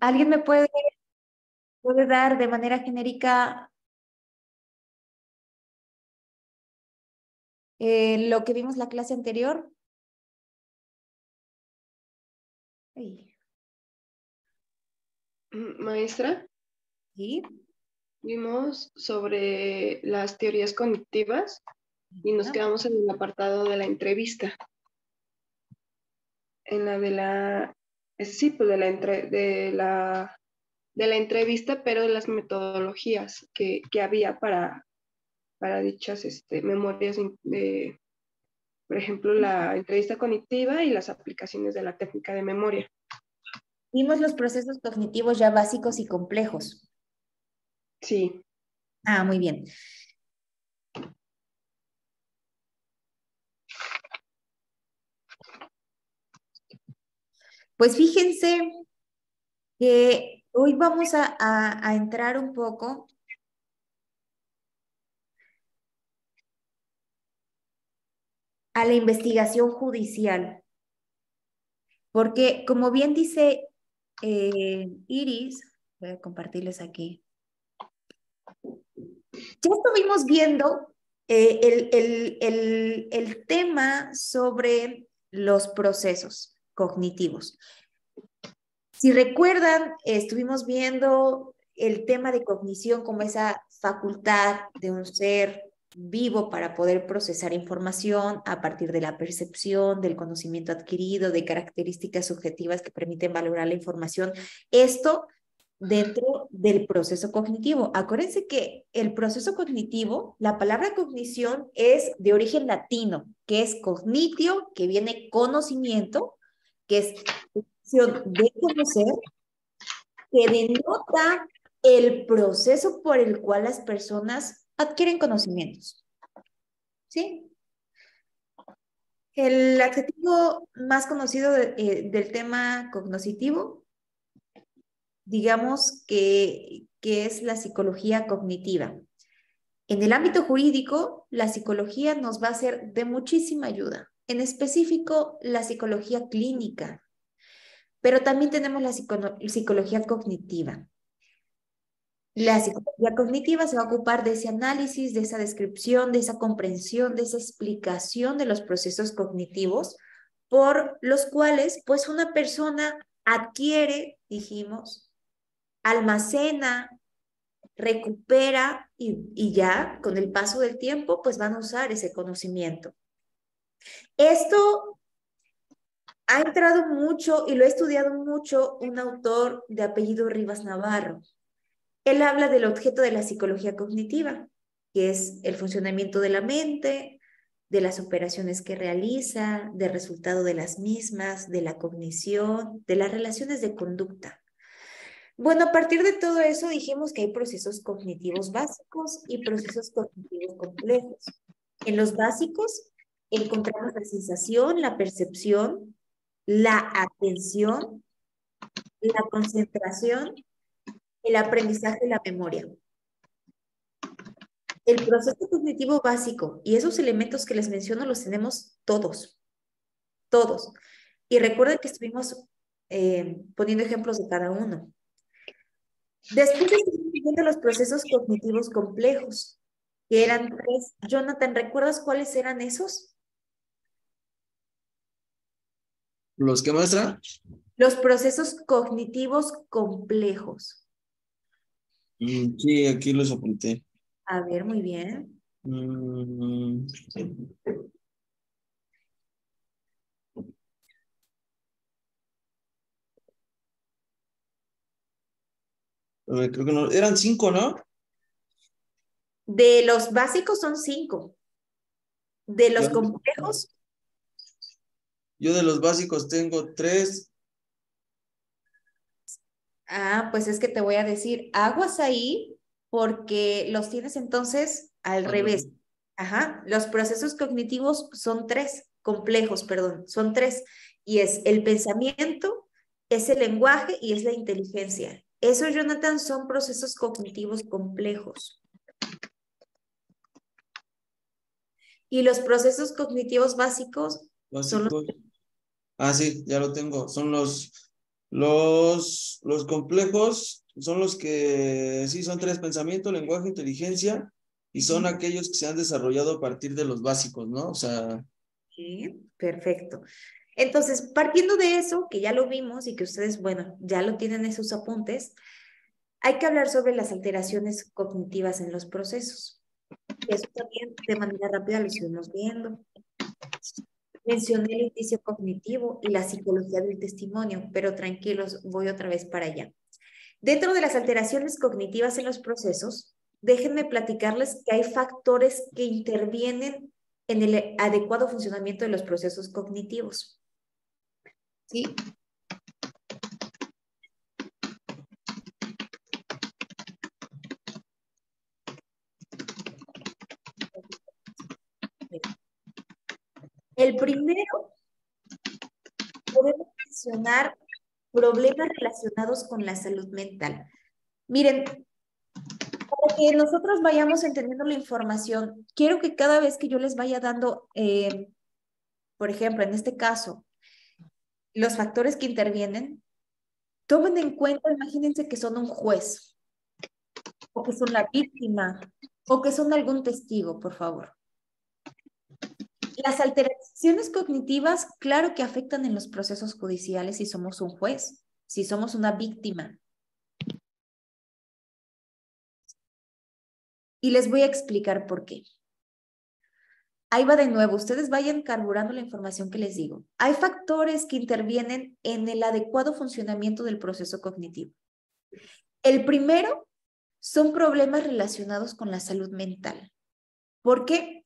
¿Alguien me puede dar de manera genérica lo que vimos la clase anterior? Ay, Maestra, ¿sí? vimos sobre las teorías cognitivas y nos Ah, quedamos en el apartado de la entrevista. En la de la, sí, pues de la entrevista, pero de las metodologías que había para dichas memorias, por ejemplo, la entrevista cognitiva y las aplicaciones de la técnica de memoria. vimos los procesos cognitivos ya básicos y complejos. Sí. Ah, muy bien. Pues fíjense que hoy vamos a entrar un poco a la investigación judicial, porque como bien dice Iris, voy a compartirles aquí, ya estuvimos viendo el tema sobre los procesos cognitivos. Si recuerdan, estuvimos viendo el tema de cognición como esa facultad de un ser vivo para poder procesar información a partir de la percepción, del conocimiento adquirido, de características subjetivas que permiten valorar la información. Esto dentro del proceso cognitivo. Acuérdense que el proceso cognitivo, la palabra cognición es de origen latino, que es cognitio, que viene conocimiento, que es de conocer, que denota el proceso por el cual las personas adquieren conocimientos. ¿Sí? El adjetivo más conocido del tema cognoscitivo, digamos que es la psicología cognitiva. En el ámbito jurídico, la psicología nos va a ser de muchísima ayuda, en específico la psicología clínica, pero también tenemos la psicología cognitiva. La psicología cognitiva se va a ocupar de ese análisis, de esa descripción, de esa comprensión, de esa explicación de los procesos cognitivos por los cuales pues una persona adquiere, dijimos, almacena, recupera y ya con el paso del tiempo pues van a usar ese conocimiento. Esto ha entrado mucho y lo ha estudiado mucho un autor de apellido Rivas Navarro. Él habla del objeto de la psicología cognitiva, que es el funcionamiento de la mente, de las operaciones que realiza, del resultado de las mismas, de la cognición, de las relaciones de conducta. Bueno, a partir de todo eso dijimos que hay procesos cognitivos básicos y procesos cognitivos complejos. En los básicos encontramos la sensación, la percepción, la atención, la concentración, el aprendizaje y la memoria. El proceso cognitivo básico y esos elementos que les menciono los tenemos todos, todos. Y recuerden que estuvimos poniendo ejemplos de cada uno. Después estuvimos viendo los procesos cognitivos complejos, que eran tres. Jonathan, ¿recuerdas cuáles eran esos? ¿Los que muestra? Los procesos cognitivos complejos. Sí, aquí los apunté. A ver, muy bien. Mm, creo que no. Eran 5, ¿no? De los básicos son 5. De Yo, los complejos, yo de los básicos tengo 3. pues es que te voy a decir, aguas ahí porque los tienes entonces al revés. Ajá, los procesos cognitivos son 3, complejos, perdón, son 3. Y es el pensamiento, es el lenguaje y es la inteligencia. Esos, Jonathan, son procesos cognitivos complejos. Y los procesos cognitivos básicos son los... Básicos. Ah, sí, ya lo tengo. Son Los complejos son los que, sí, son tres: pensamiento, lenguaje, inteligencia, y son aquellos que se han desarrollado a partir de los básicos, ¿no? O sea, Sí, perfecto. Entonces, partiendo de eso, que ya lo vimos y que ustedes, bueno, ya lo tienen en sus apuntes, hay que hablar sobre las alteraciones cognitivas en los procesos. Eso también de manera rápida lo estuvimos viendo. Mencioné el indicio cognitivo y la psicología del testimonio, pero tranquilos, voy otra vez para allá. Dentro de las alteraciones cognitivas en los procesos, déjenme platicarles que hay factores que intervienen en el adecuado funcionamiento de los procesos cognitivos. ¿Sí? El primero, podemos mencionar problemas relacionados con la salud mental. Miren, para que nosotros vayamos entendiendo la información, quiero que cada vez que yo les vaya dando, por ejemplo, en este caso, los factores que intervienen, tomen en cuenta, imagínense que son un juez, o que son la víctima, o que son algún testigo, por favor. Las alteraciones cognitivas, claro que afectan en los procesos judiciales si somos un juez, si somos una víctima. Y les voy a explicar por qué. Ahí va de nuevo, ustedes vayan carburando la información que les digo. Hay factores que intervienen en el adecuado funcionamiento del proceso cognitivo. El primero son problemas relacionados con la salud mental. ¿Por qué?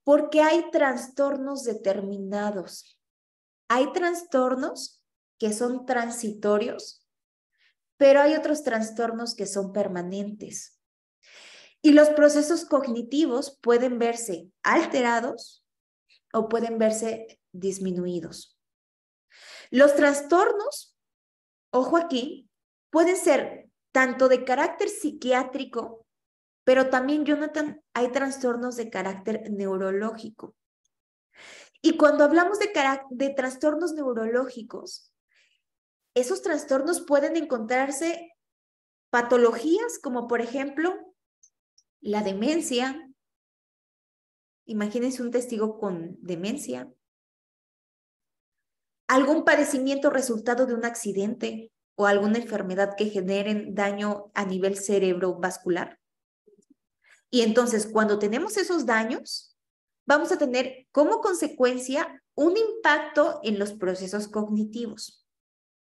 Porque hay trastornos determinados. Hay trastornos que son transitorios, pero hay otros trastornos que son permanentes. Y los procesos cognitivos pueden verse alterados o pueden verse disminuidos. Los trastornos, ojo aquí, pueden ser tanto de carácter psiquiátrico, pero también, Jonathan, hay trastornos de carácter neurológico. Y cuando hablamos de trastornos neurológicos, esos trastornos pueden encontrarse patologías como, por ejemplo, la demencia. Imagínense un testigo con demencia. Algún padecimiento resultado de un accidente o alguna enfermedad que generen daño a nivel cerebrovascular. Y entonces, cuando tenemos esos daños, vamos a tener como consecuencia un impacto en los procesos cognitivos.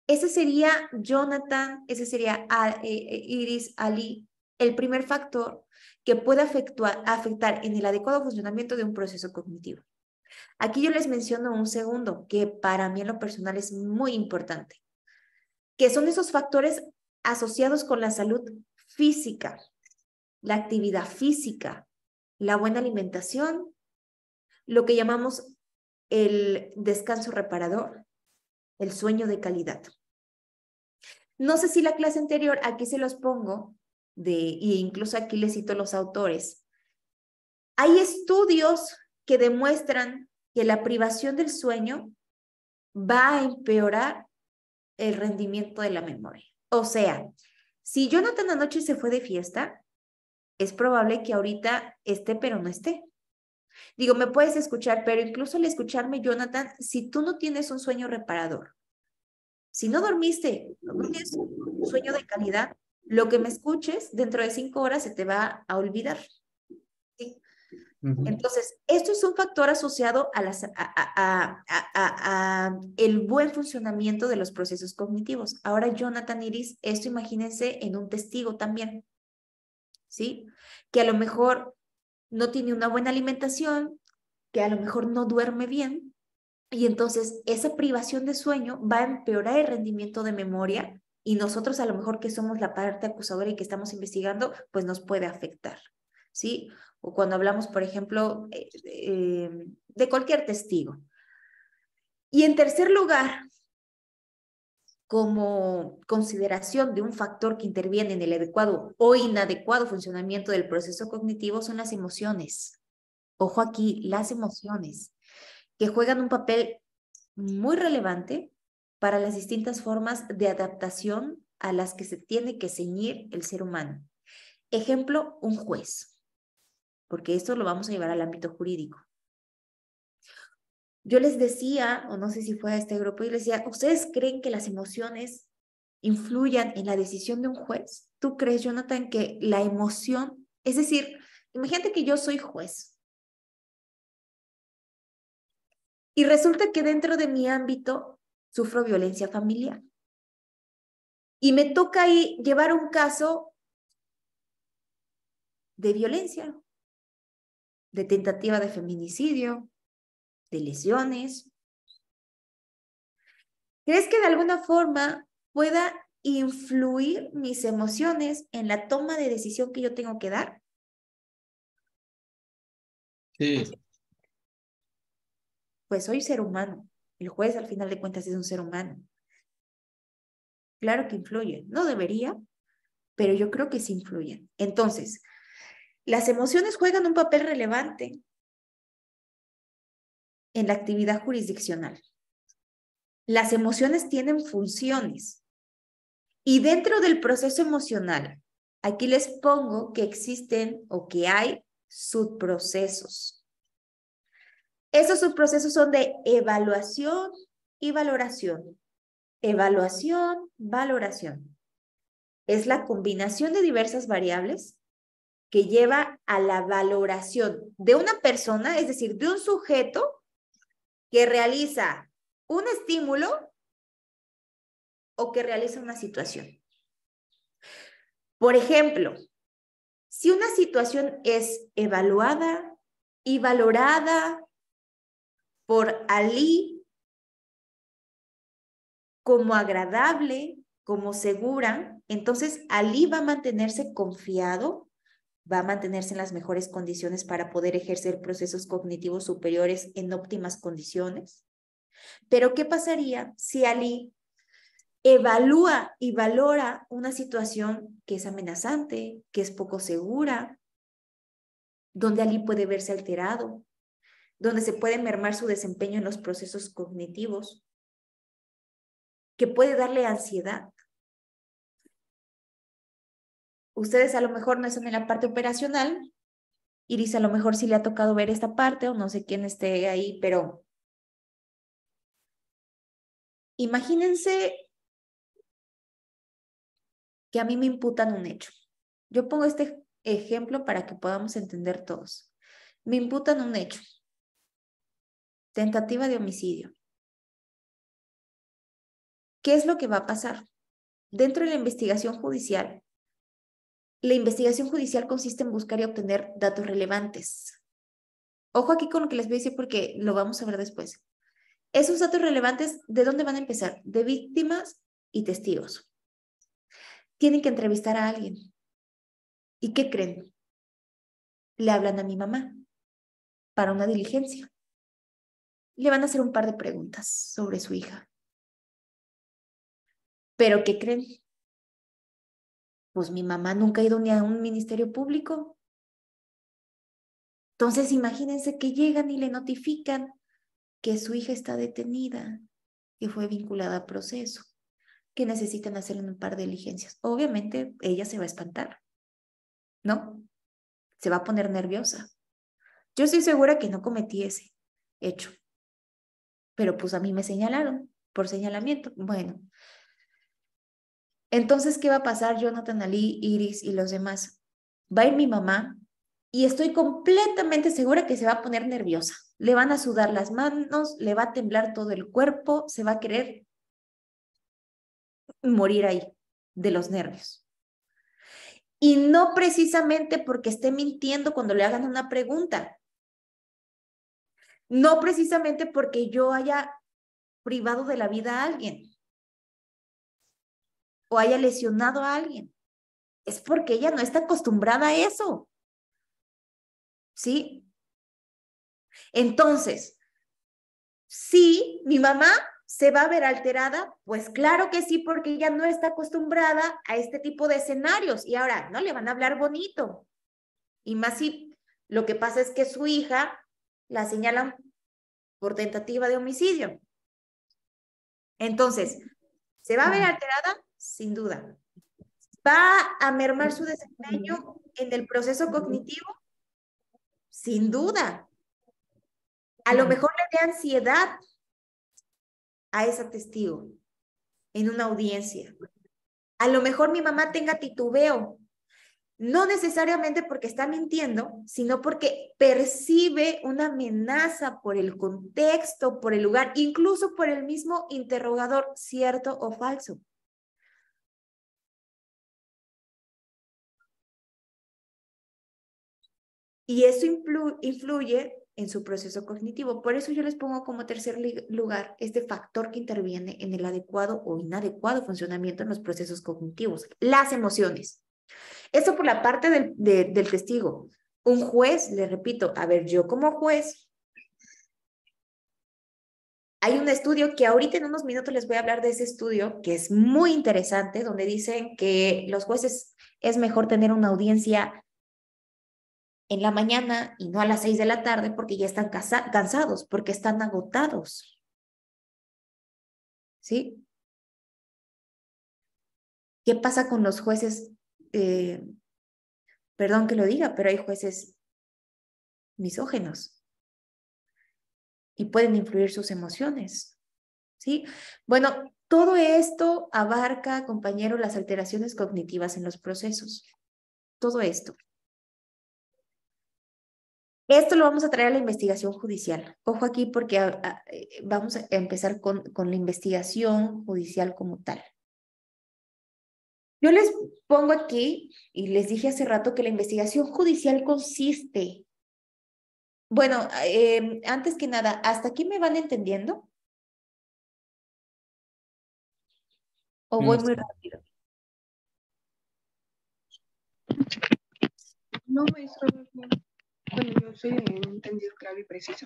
Ese sería, Jonathan, ese sería Iris, Ali, el primer factor que puede afectar en el adecuado funcionamiento de un proceso cognitivo. Aquí yo les menciono un segundo, que para mí en lo personal es muy importante, que son esos factores asociados con la salud física, la actividad física, la buena alimentación, lo que llamamos el descanso reparador, el sueño de calidad. No sé si la clase anterior, aquí se los pongo, y incluso aquí les cito los autores. Hay estudios que demuestran que la privación del sueño va a empeorar el rendimiento de la memoria. O sea, si Jonathan anoche se fue de fiesta, es probable que ahorita esté, pero no esté. Digo, me puedes escuchar, pero incluso al escucharme, Jonathan, si tú no tienes un sueño reparador, si no dormiste, no tienes un sueño de calidad, lo que me escuches dentro de 5 horas se te va a olvidar. ¿Sí? Entonces, esto es un factor asociado a el buen funcionamiento de los procesos cognitivos. Ahora, Jonathan, Iris, esto imagínense en un testigo también, ¿sí? Que a lo mejor no tiene una buena alimentación, que a lo mejor no duerme bien, y entonces esa privación de sueño va a empeorar el rendimiento de memoria y nosotros a lo mejor que somos la parte acusadora y que estamos investigando, pues nos puede afectar, ¿sí? O cuando hablamos, por ejemplo, de cualquier testigo. Y en tercer lugar, como consideración de un factor que interviene en el adecuado o inadecuado funcionamiento del proceso cognitivo son las emociones. Ojo aquí, las emociones, que juegan un papel muy relevante para las distintas formas de adaptación a las que se tiene que ceñir el ser humano. Ejemplo, un juez, porque esto lo vamos a llevar al ámbito jurídico. Yo les decía, o no sé si fue a este grupo, yo les decía, ¿ustedes creen que las emociones influyan en la decisión de un juez? ¿Tú crees, Jonathan, que la emoción, es decir, imagínate que yo soy juez y resulta que dentro de mi ámbito sufro violencia familiar y me toca ahí llevar un caso de violencia, de tentativa de feminicidio, de lesiones? ¿Crees que de alguna forma pueda influir mis emociones en la toma de decisión que yo tengo que dar? Sí. Pues soy ser humano. El juez al final de cuentas es un ser humano. Claro que influye. No debería, pero yo creo que sí influyen. Entonces, las emociones juegan un papel relevante en la actividad jurisdiccional. Las emociones tienen funciones. Y dentro del proceso emocional, aquí les pongo que existen o que hay subprocesos. Esos subprocesos son de evaluación y valoración. Evaluación, valoración. Es la combinación de diversas variables que lleva a la valoración de una persona, es decir, de un sujeto que realiza un estímulo o que realiza una situación. Por ejemplo, si una situación es evaluada y valorada por Ali como agradable, como segura, entonces Ali va a mantenerse confiado, va a mantenerse en las mejores condiciones para poder ejercer procesos cognitivos superiores en óptimas condiciones. Pero ¿qué pasaría si Ali evalúa y valora una situación que es amenazante, que es poco segura, donde Ali puede verse alterado, donde se puede mermar su desempeño en los procesos cognitivos, que puede darle ansiedad? Ustedes a lo mejor no están en la parte operacional, Iris a lo mejor sí le ha tocado ver esta parte o no sé quién esté ahí, pero imagínense que a mí me imputan un hecho. Yo pongo este ejemplo para que podamos entender todos. Me imputan un hecho, tentativa de homicidio. ¿Qué es lo que va a pasar? Dentro de la investigación judicial consiste en buscar y obtener datos relevantes. Ojo aquí con lo que les voy a decir porque lo vamos a ver después. Esos datos relevantes, ¿de dónde van a empezar? De víctimas y testigos. Tienen que entrevistar a alguien. ¿Y qué creen? Le hablan a mi mamá para una diligencia. Le van a hacer un par de preguntas sobre su hija. ¿Pero qué creen? Pues mi mamá nunca ha ido ni a un ministerio público. Entonces imagínense que llegan y le notifican que su hija está detenida, que fue vinculada a proceso, que necesitan hacerle un par de diligencias. Obviamente ella se va a espantar, ¿no? Se va a poner nerviosa. Yo estoy segura que no cometí ese hecho, pero pues a mí me señalaron por señalamiento. Bueno, entonces, ¿qué va a pasar, Jonathan, Ali, Iris y los demás? Va a ir mi mamá y estoy completamente segura que se va a poner nerviosa. Le van a sudar las manos, le va a temblar todo el cuerpo, se va a querer morir ahí de los nervios. Y no precisamente porque esté mintiendo cuando le hagan una pregunta. No precisamente porque yo haya privado de la vida a alguien o haya lesionado a alguien. Es porque ella no está acostumbrada a eso. ¿Sí? Entonces, sí, mi mamá se va a ver alterada, pues claro que sí, porque ella no está acostumbrada a este tipo de escenarios y ahora no le van a hablar bonito. Y más si lo que pasa es que su hija la señalan por tentativa de homicidio. Entonces, ¿se va a ver alterada? Sin duda. ¿Va a mermar su desempeño en el proceso cognitivo? Sin duda. A lo mejor le dé ansiedad a ese testigo en una audiencia. A lo mejor mi mamá tenga titubeo, no necesariamente porque está mintiendo, sino porque percibe una amenaza por el contexto, por el lugar, incluso por el mismo interrogador, cierto o falso. Y eso influye en su proceso cognitivo. Por eso yo les pongo como tercer lugar este factor que interviene en el adecuado o inadecuado funcionamiento en los procesos cognitivos, las emociones. Eso por la parte del testigo. Un juez, le repito, a ver, yo como juez, hay un estudio que ahorita en unos minutos les voy a hablar de ese estudio, que es muy interesante, donde dicen que los jueces es mejor tener una audiencia en la mañana y no a las 6 de la tarde porque ya están cansados, porque están agotados. ¿Sí? ¿Qué pasa con los jueces? Perdón que lo diga, pero hay jueces misóginos y pueden influir sus emociones. ¿Sí? Bueno, todo esto abarca, compañero, las alteraciones cognitivas en los procesos. Todo esto. Esto lo vamos a traer a la investigación judicial. Ojo aquí porque vamos a empezar con la investigación judicial como tal. Yo les pongo aquí, y les dije hace rato que la investigación judicial consiste. Bueno, antes que nada, ¿hasta aquí me van entendiendo? ¿O voy muy rápido? No, maestro, bueno, yo soy entendido claro y preciso.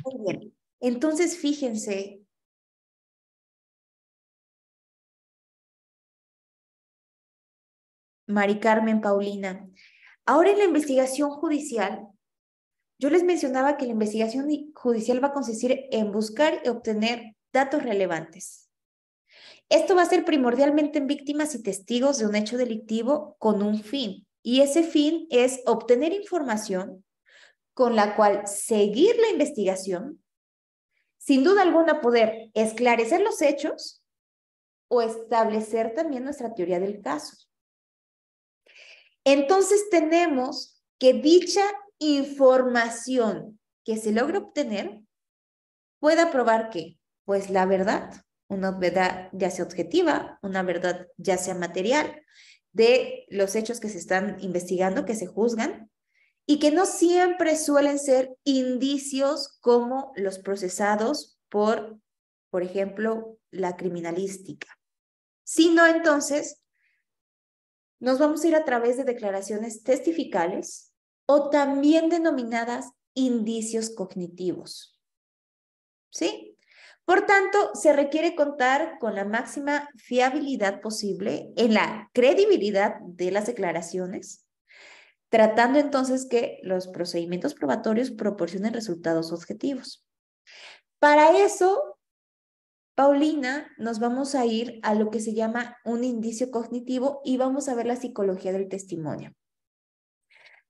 Muy bien. Entonces, fíjense. Mari Carmen, Paulina. Ahora en la investigación judicial, yo les mencionaba que la investigación judicial va a consistir en buscar y obtener datos relevantes. Esto va a ser primordialmente en víctimas y testigos de un hecho delictivo con un fin. Y ese fin es obtener información con la cual seguir la investigación, sin duda alguna poder esclarecer los hechos o establecer también nuestra teoría del caso. Entonces tenemos que dicha información que se logra obtener pueda probar que, pues la verdad, una verdad ya sea objetiva, una verdad ya sea material, de los hechos que se están investigando, que se juzgan, y que no siempre suelen ser indicios como los procesados por ejemplo, la criminalística, sino entonces nos vamos a ir a través de declaraciones testificales o también denominadas indicios cognitivos. ¿Sí? Por tanto, se requiere contar con la máxima fiabilidad posible en la credibilidad de las declaraciones, tratando entonces que los procedimientos probatorios proporcionen resultados objetivos. Para eso, Paulina, nos vamos a ir a lo que se llama un indicio cognitivo y vamos a ver la psicología del testimonio.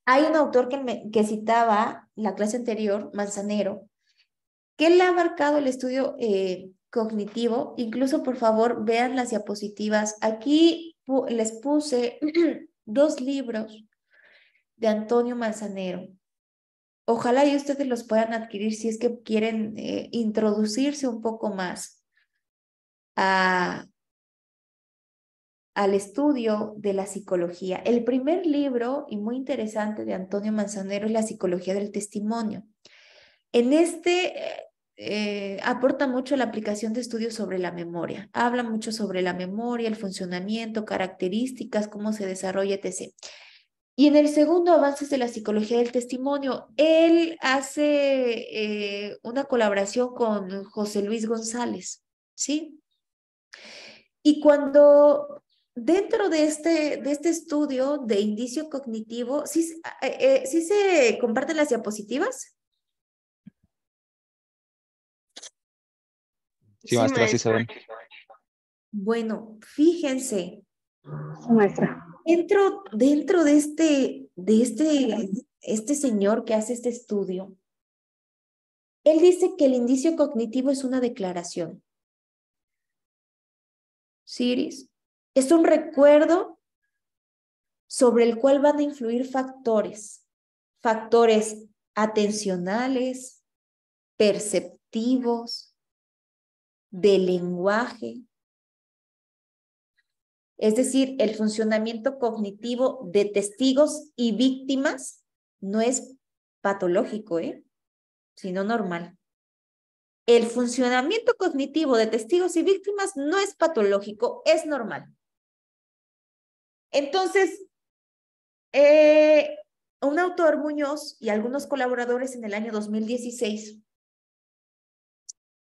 Hay un autor que citaba la clase anterior, Manzanero, que él ha abarcado el estudio cognitivo. Incluso, por favor, vean las diapositivas. Aquí les puse 2 libros de Antonio Manzanero. Ojalá y ustedes los puedan adquirir si es que quieren introducirse un poco más al estudio de la psicología. El primer libro, y muy interesante, de Antonio Manzanero es La psicología del testimonio. En este aporta mucho la aplicación de estudios sobre la memoria. Habla mucho sobre la memoria, el funcionamiento, características, cómo se desarrolla, etc. Y en el segundo, Avances de la psicología del testimonio, él hace una colaboración con José Luis González, ¿sí? Y cuando dentro de este estudio de indicio cognitivo, ¿sí se comparten las diapositivas? Sí, maestra, sí se ven. Bueno, fíjense, Sí, maestra. dentro de este señor que hace este estudio, él dice que el indicio cognitivo es una declaración. Siris, es un recuerdo sobre el cual van a influir factores atencionales, perceptivos, de lenguaje. Es decir, el funcionamiento cognitivo de testigos y víctimas no es patológico, sino normal. El funcionamiento cognitivo de testigos y víctimas no es patológico, es normal. Entonces, un autor, Muñoz, y algunos colaboradores en el año 2016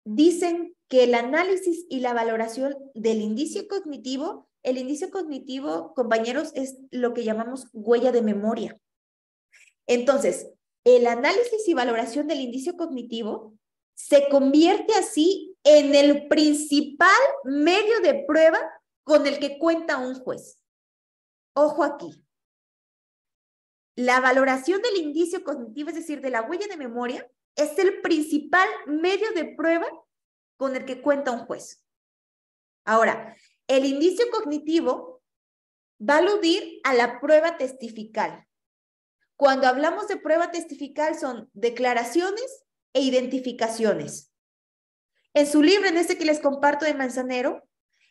dicen que el análisis y la valoración del indicio cognitivo, el indicio cognitivo, compañeros, es lo que llamamos huella de memoria. Entonces, el análisis y valoración del indicio cognitivo se convierte así en el principal medio de prueba con el que cuenta un juez. Ojo aquí. La valoración del indicio cognitivo, es decir, de la huella de memoria, es el principal medio de prueba con el que cuenta un juez. Ahora, el indicio cognitivo va a aludir a la prueba testifical. Cuando hablamos de prueba testifical son declaraciones e identificaciones. En su libro, en este que les comparto de Manzanero,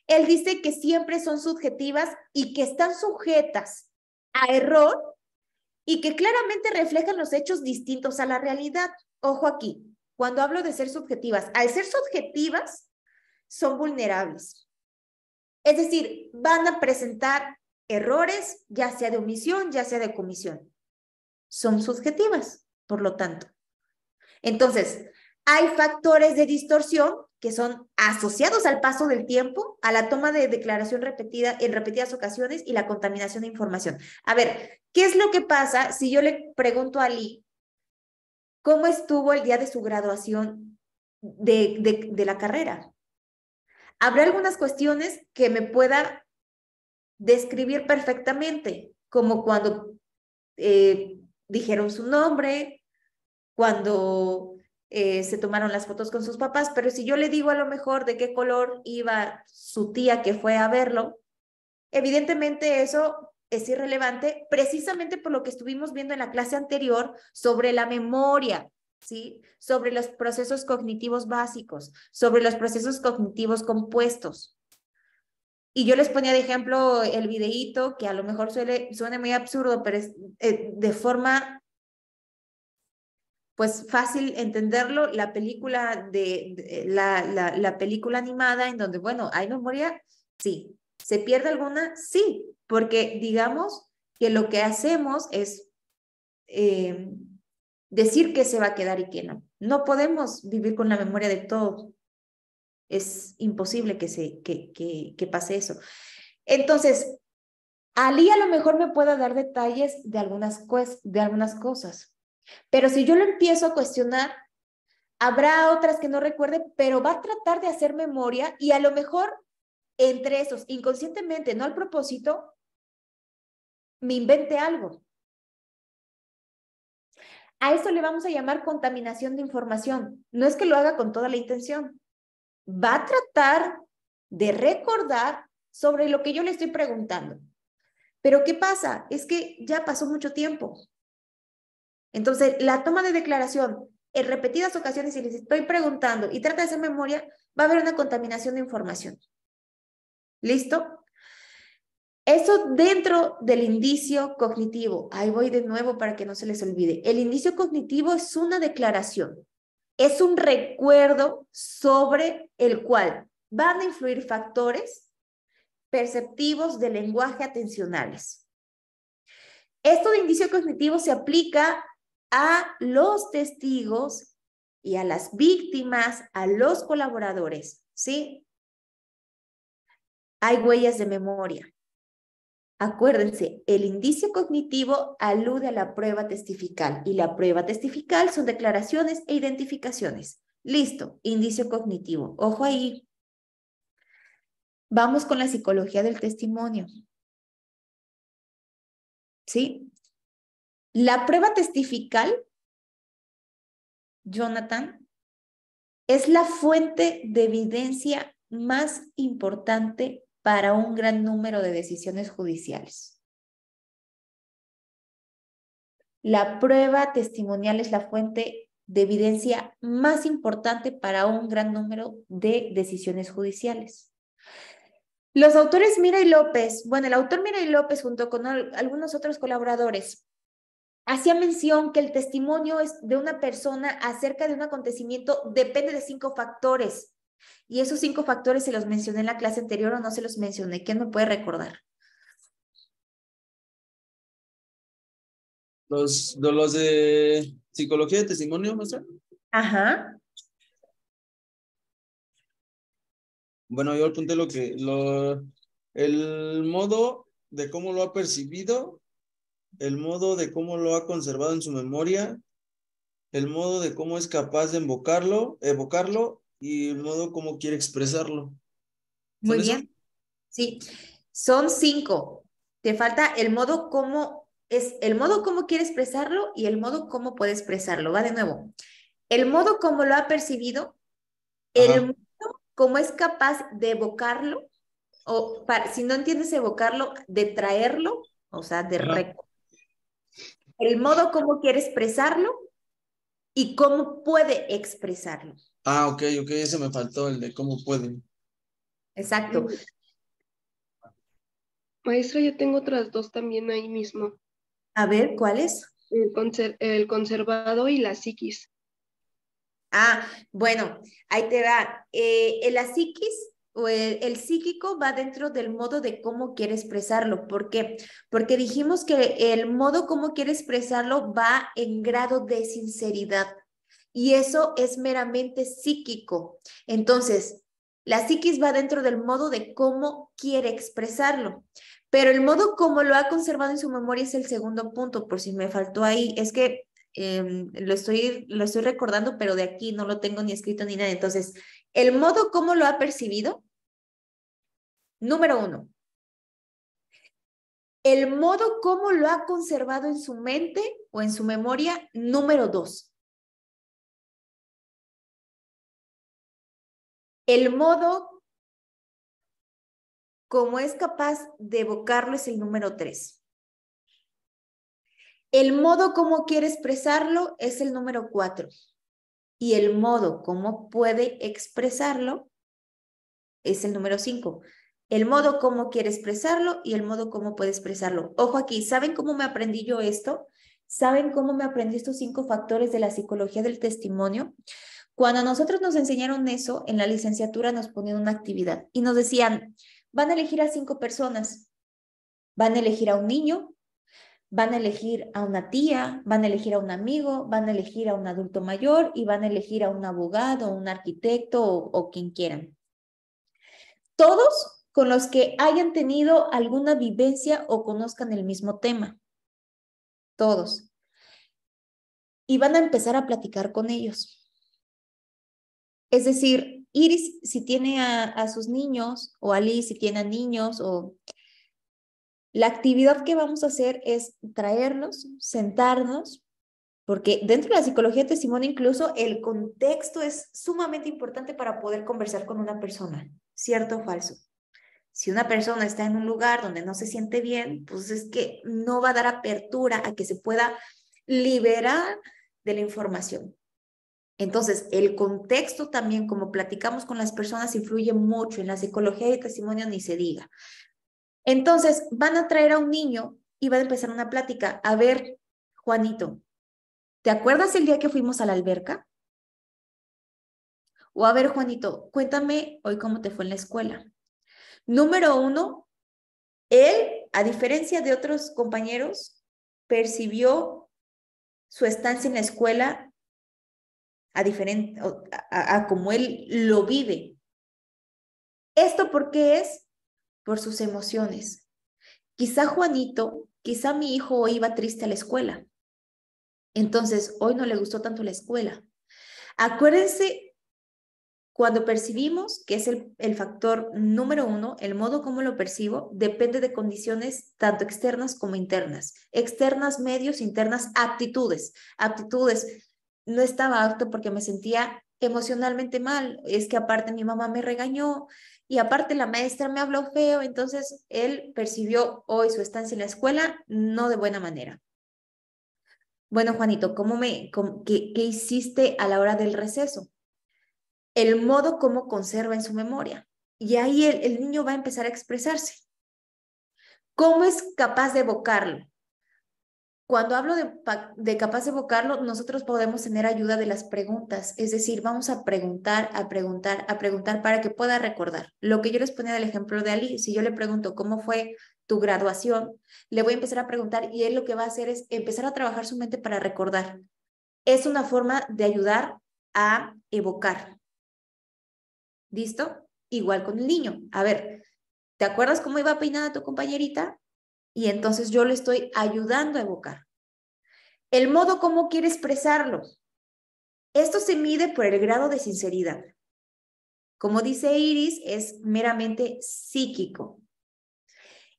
él dice que siempre son subjetivas y que están sujetas a error y que claramente reflejan los hechos distintos a la realidad. Ojo aquí, cuando hablo de ser subjetivas, al ser subjetivas, son vulnerables. Es decir, van a presentar errores, ya sea de omisión, ya sea de comisión. Son subjetivas, por lo tanto. Entonces, hay factores de distorsión que son asociados al paso del tiempo, a la toma de declaración repetida en repetidas ocasiones y la contaminación de información. A ver, ¿qué es lo que pasa si yo le pregunto a Ali cómo estuvo el día de su graduación de la carrera? Habrá algunas cuestiones que me pueda describir perfectamente, como cuando dijeron su nombre, cuando se tomaron las fotos con sus papás, pero si yo le digo a lo mejor de qué color iba su tía que fue a verlo, evidentemente eso es irrelevante, precisamente por lo que estuvimos viendo en la clase anterior sobre la memoria, ¿sí? Sobre los procesos cognitivos básicos, sobre los procesos cognitivos compuestos. Y yo les ponía de ejemplo el videíto, que a lo mejor suena muy absurdo, pero es de forma pues fácil entenderlo, la película la película animada en donde, bueno, ¿hay memoria? Sí. ¿Se pierde alguna? Sí, porque digamos que lo que hacemos es decir qué se va a quedar y qué no. No podemos vivir con la memoria de todo. Es imposible que pase eso. Entonces, Ali a lo mejor me pueda dar detalles de algunas cosas. Pero si yo lo empiezo a cuestionar, habrá otras que no recuerde, pero va a tratar de hacer memoria y a lo mejor entre esos, inconscientemente, no al propósito, me invente algo. A eso le vamos a llamar contaminación de información. No es que lo haga con toda la intención. Va a tratar de recordar sobre lo que yo le estoy preguntando. Pero ¿qué pasa? Es que ya pasó mucho tiempo. Entonces, la toma de declaración en repetidas ocasiones, si les estoy preguntando y trata de hacer memoria, va a haber una contaminación de información. ¿Listo? Eso dentro del indicio cognitivo. Ahí voy de nuevo para que no se les olvide. El indicio cognitivo es una declaración. Es un recuerdo sobre el cual van a influir factores perceptivos de lenguaje atencionales. Esto de indicio cognitivo se aplica a los testigos y a las víctimas, a los colaboradores, ¿sí? Hay huellas de memoria. Acuérdense, el indicio cognitivo alude a la prueba testifical y la prueba testifical son declaraciones e identificaciones. Listo, indicio cognitivo. Ojo ahí. Vamos con la psicología del testimonio. ¿Sí? La prueba testifical, Jonathan, es la fuente de evidencia más importante para un gran número de decisiones judiciales. La prueba testimonial es la fuente de evidencia más importante para un gran número de decisiones judiciales. Los autores Mira y López, bueno, el autor Mira y López junto con algunos otros colaboradores, hacía mención que el testimonio de una persona acerca de un acontecimiento depende de 5 factores. Y esos 5 factores se los mencioné en la clase anterior o no se los mencioné. ¿Quién me puede recordar? Los de psicología de testimonio, maestra. Ajá. Bueno, yo apunté el modo de cómo lo ha percibido, el modo de cómo lo ha conservado en su memoria, el modo de cómo es capaz de evocarlo y el modo cómo quiere expresarlo. Muy ¿Son esos? bien. Sí, son 5. Te falta el modo cómo quiere expresarlo y el modo cómo puede expresarlo. Va de nuevo. El modo como lo ha percibido, el Ajá. modo como es capaz de evocarlo, o si no entiendes evocarlo, de traerlo, o sea, Ajá. el modo como quiere expresarlo y cómo puede expresarlo. Ah, ok, ese me faltó, el de cómo pueden. Exacto. Maestra, yo tengo otras 2 también ahí mismo. A ver, ¿cuál es? El conservado y la psiquis. Ah, bueno, ahí te va. La psiquis o el psíquico va dentro del modo de cómo quiere expresarlo. ¿Por qué? Porque dijimos que el modo como quiere expresarlo va en grado de sinceridad y eso es meramente psíquico. Entonces, la psiquis va dentro del modo de cómo quiere expresarlo. Pero el modo como lo ha conservado en su memoria es el segundo punto, por si me faltó ahí. Es que lo estoy recordando, pero de aquí no lo tengo ni escrito ni nada. Entonces, el modo como lo ha percibido, número 1. El modo como lo ha conservado en su mente o en su memoria, número 2. El modo como es capaz de evocarlo es el número 3. El modo como quiere expresarlo es el número 4. Y el modo como puede expresarlo es el número 5. El modo como quiere expresarlo y el modo como puede expresarlo. Ojo aquí, ¿saben cómo me aprendí yo esto? ¿Saben cómo me aprendí estos 5 factores de la psicología del testimonio? Cuando a nosotros nos enseñaron eso, en la licenciatura nos ponían una actividad y nos decían, van a elegir a 5 personas. Van a elegir a un niño, van a elegir a una tía, van a elegir a un amigo, van a elegir a un adulto mayor y van a elegir a un abogado, un arquitecto o quien quieran. Todos con los que hayan tenido alguna vivencia o conozcan el mismo tema. Todos. Y van a empezar a platicar con ellos. Es decir, Iris si tiene a sus niños, o Ali si tiene a niños, o la actividad que vamos a hacer es traerlos, sentarnos, porque dentro de la psicología de testimonio incluso el contexto es sumamente importante para poder conversar con una persona, ¿cierto o falso? Si una persona está en un lugar donde no se siente bien, pues es que no va a dar apertura a que se pueda liberar de la información. Entonces, el contexto también, como platicamos con las personas, influye mucho. En la psicología de testimonio ni se diga. Entonces, van a traer a un niño y van a empezar una plática. A ver, Juanito, ¿te acuerdas el día que fuimos a la alberca? O a ver, Juanito, cuéntame hoy cómo te fue en la escuela. Número 1, él, a diferencia de otros compañeros, percibió su estancia en la escuela a como él lo vive. ¿Esto por qué es? Por sus emociones. Quizá Juanito, quizá mi hijo hoy iba triste a la escuela. Entonces, hoy no le gustó tanto la escuela. Acuérdense Cuando percibimos, que es el factor número 1, el modo como lo percibo, depende de condiciones tanto externas como internas. Externas, medios, internas, aptitudes. Aptitudes. No estaba apto porque me sentía emocionalmente mal. Es que aparte mi mamá me regañó y aparte la maestra me habló feo. Entonces él percibió hoy su estancia en la escuela no de buena manera. Bueno, Juanito, ¿qué hiciste a la hora del receso? El modo como conserva en su memoria. Y ahí el niño va a empezar a expresarse. ¿Cómo es capaz de evocarlo? Cuando hablo de capaz de evocarlo, nosotros podemos tener ayuda de las preguntas. Es decir, vamos a preguntar para que pueda recordar. Lo que yo les ponía del ejemplo de Ali, si yo le pregunto cómo fue tu graduación, le voy a empezar a preguntar y él lo que va a hacer es empezar a trabajar su mente para recordar. Es una forma de ayudar a evocar. ¿Listo? Igual con el niño. A ver, ¿te acuerdas cómo iba peinada tu compañerita? Y entonces yo le estoy ayudando a evocar. El modo como quiere expresarlo. Esto se mide por el grado de sinceridad. Como dice Iris, es meramente psíquico.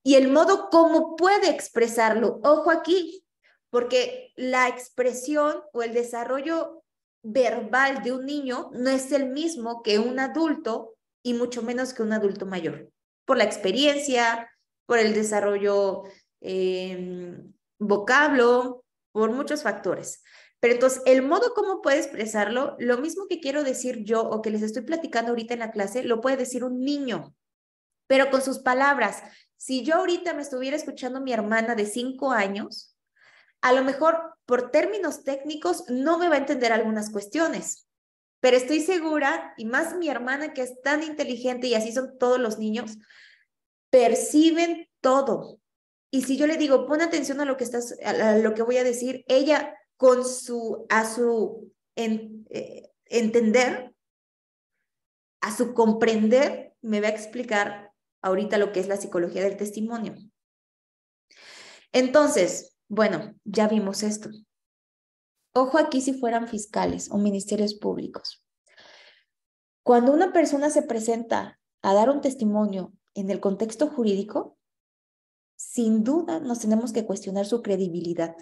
Y el modo como puede expresarlo. Ojo aquí, porque la expresión o el desarrollo verbal de un niño no es el mismo que un adulto y mucho menos que un adulto mayor. Por la experiencia, por el desarrollo vocablo, por muchos factores. Pero entonces, el modo como puede expresarlo, lo mismo que quiero decir yo o que les estoy platicando ahorita en la clase, lo puede decir un niño, pero con sus palabras. Si yo ahorita me estuviera escuchando mi hermana de 5 años, a lo mejor por términos técnicos no me va a entender algunas cuestiones, pero estoy segura, y más mi hermana que es tan inteligente y así son todos los niños, perciben todo. Y si yo le digo, pon atención a lo que lo que voy a decir, ella con entender, a su comprender, me va a explicar ahorita lo que es la psicología del testimonio. Entonces, bueno, ya vimos esto. Ojo aquí si fueran fiscales o ministerios públicos. Cuando una persona se presenta a dar un testimonio en el contexto jurídico, sin duda nos tenemos que cuestionar su credibilidad.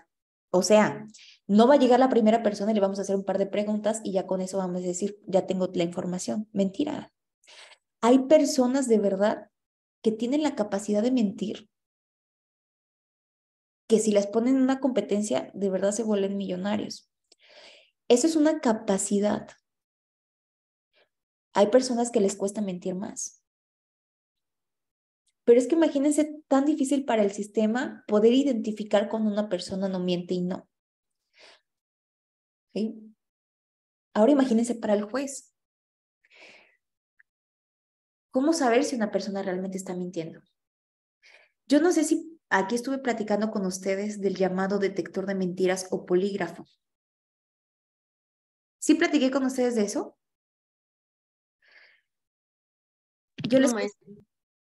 O sea, no va a llegar la primera persona y le vamos a hacer un par de preguntas y ya con eso vamos a decir, ya tengo la información. Mentira. Hay personas de verdad que tienen la capacidad de mentir, que si las ponen en una competencia, de verdad se vuelven millonarios. Eso es una capacidad. Hay personas que les cuesta mentir más. Pero es que imagínense tan difícil para el sistema poder identificar cuando una persona no miente y no. ¿Sí? Ahora imagínense para el juez. ¿Cómo saber si una persona realmente está mintiendo? Yo no sé si aquí estuve platicando con ustedes del llamado detector de mentiras o polígrafo. ¿Sí platiqué con ustedes de eso? Yo les...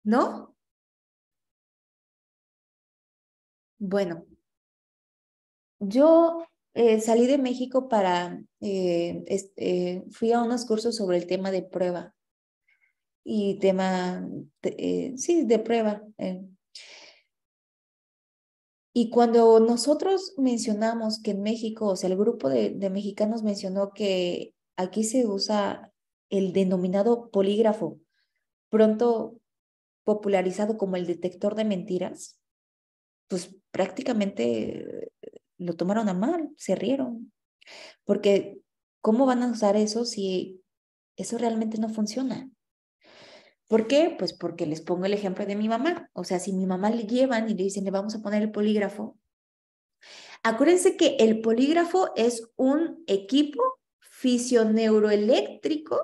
¿No? Bueno, yo salí de México fui a unos cursos sobre el tema de prueba y sí, de prueba. Y cuando nosotros mencionamos que en México, o sea, el grupo de mexicanos mencionó que aquí se usa el denominado polígrafo, pronto popularizado como el detector de mentiras, pues prácticamente lo tomaron a mal, se rieron, porque ¿cómo van a usar eso si eso realmente no funciona? ¿Por qué? Pues porque les pongo el ejemplo de mi mamá. O sea, si mi mamá le llevan y le dicen, le vamos a poner el polígrafo, acuérdense que el polígrafo es un equipo fisioneuroeléctrico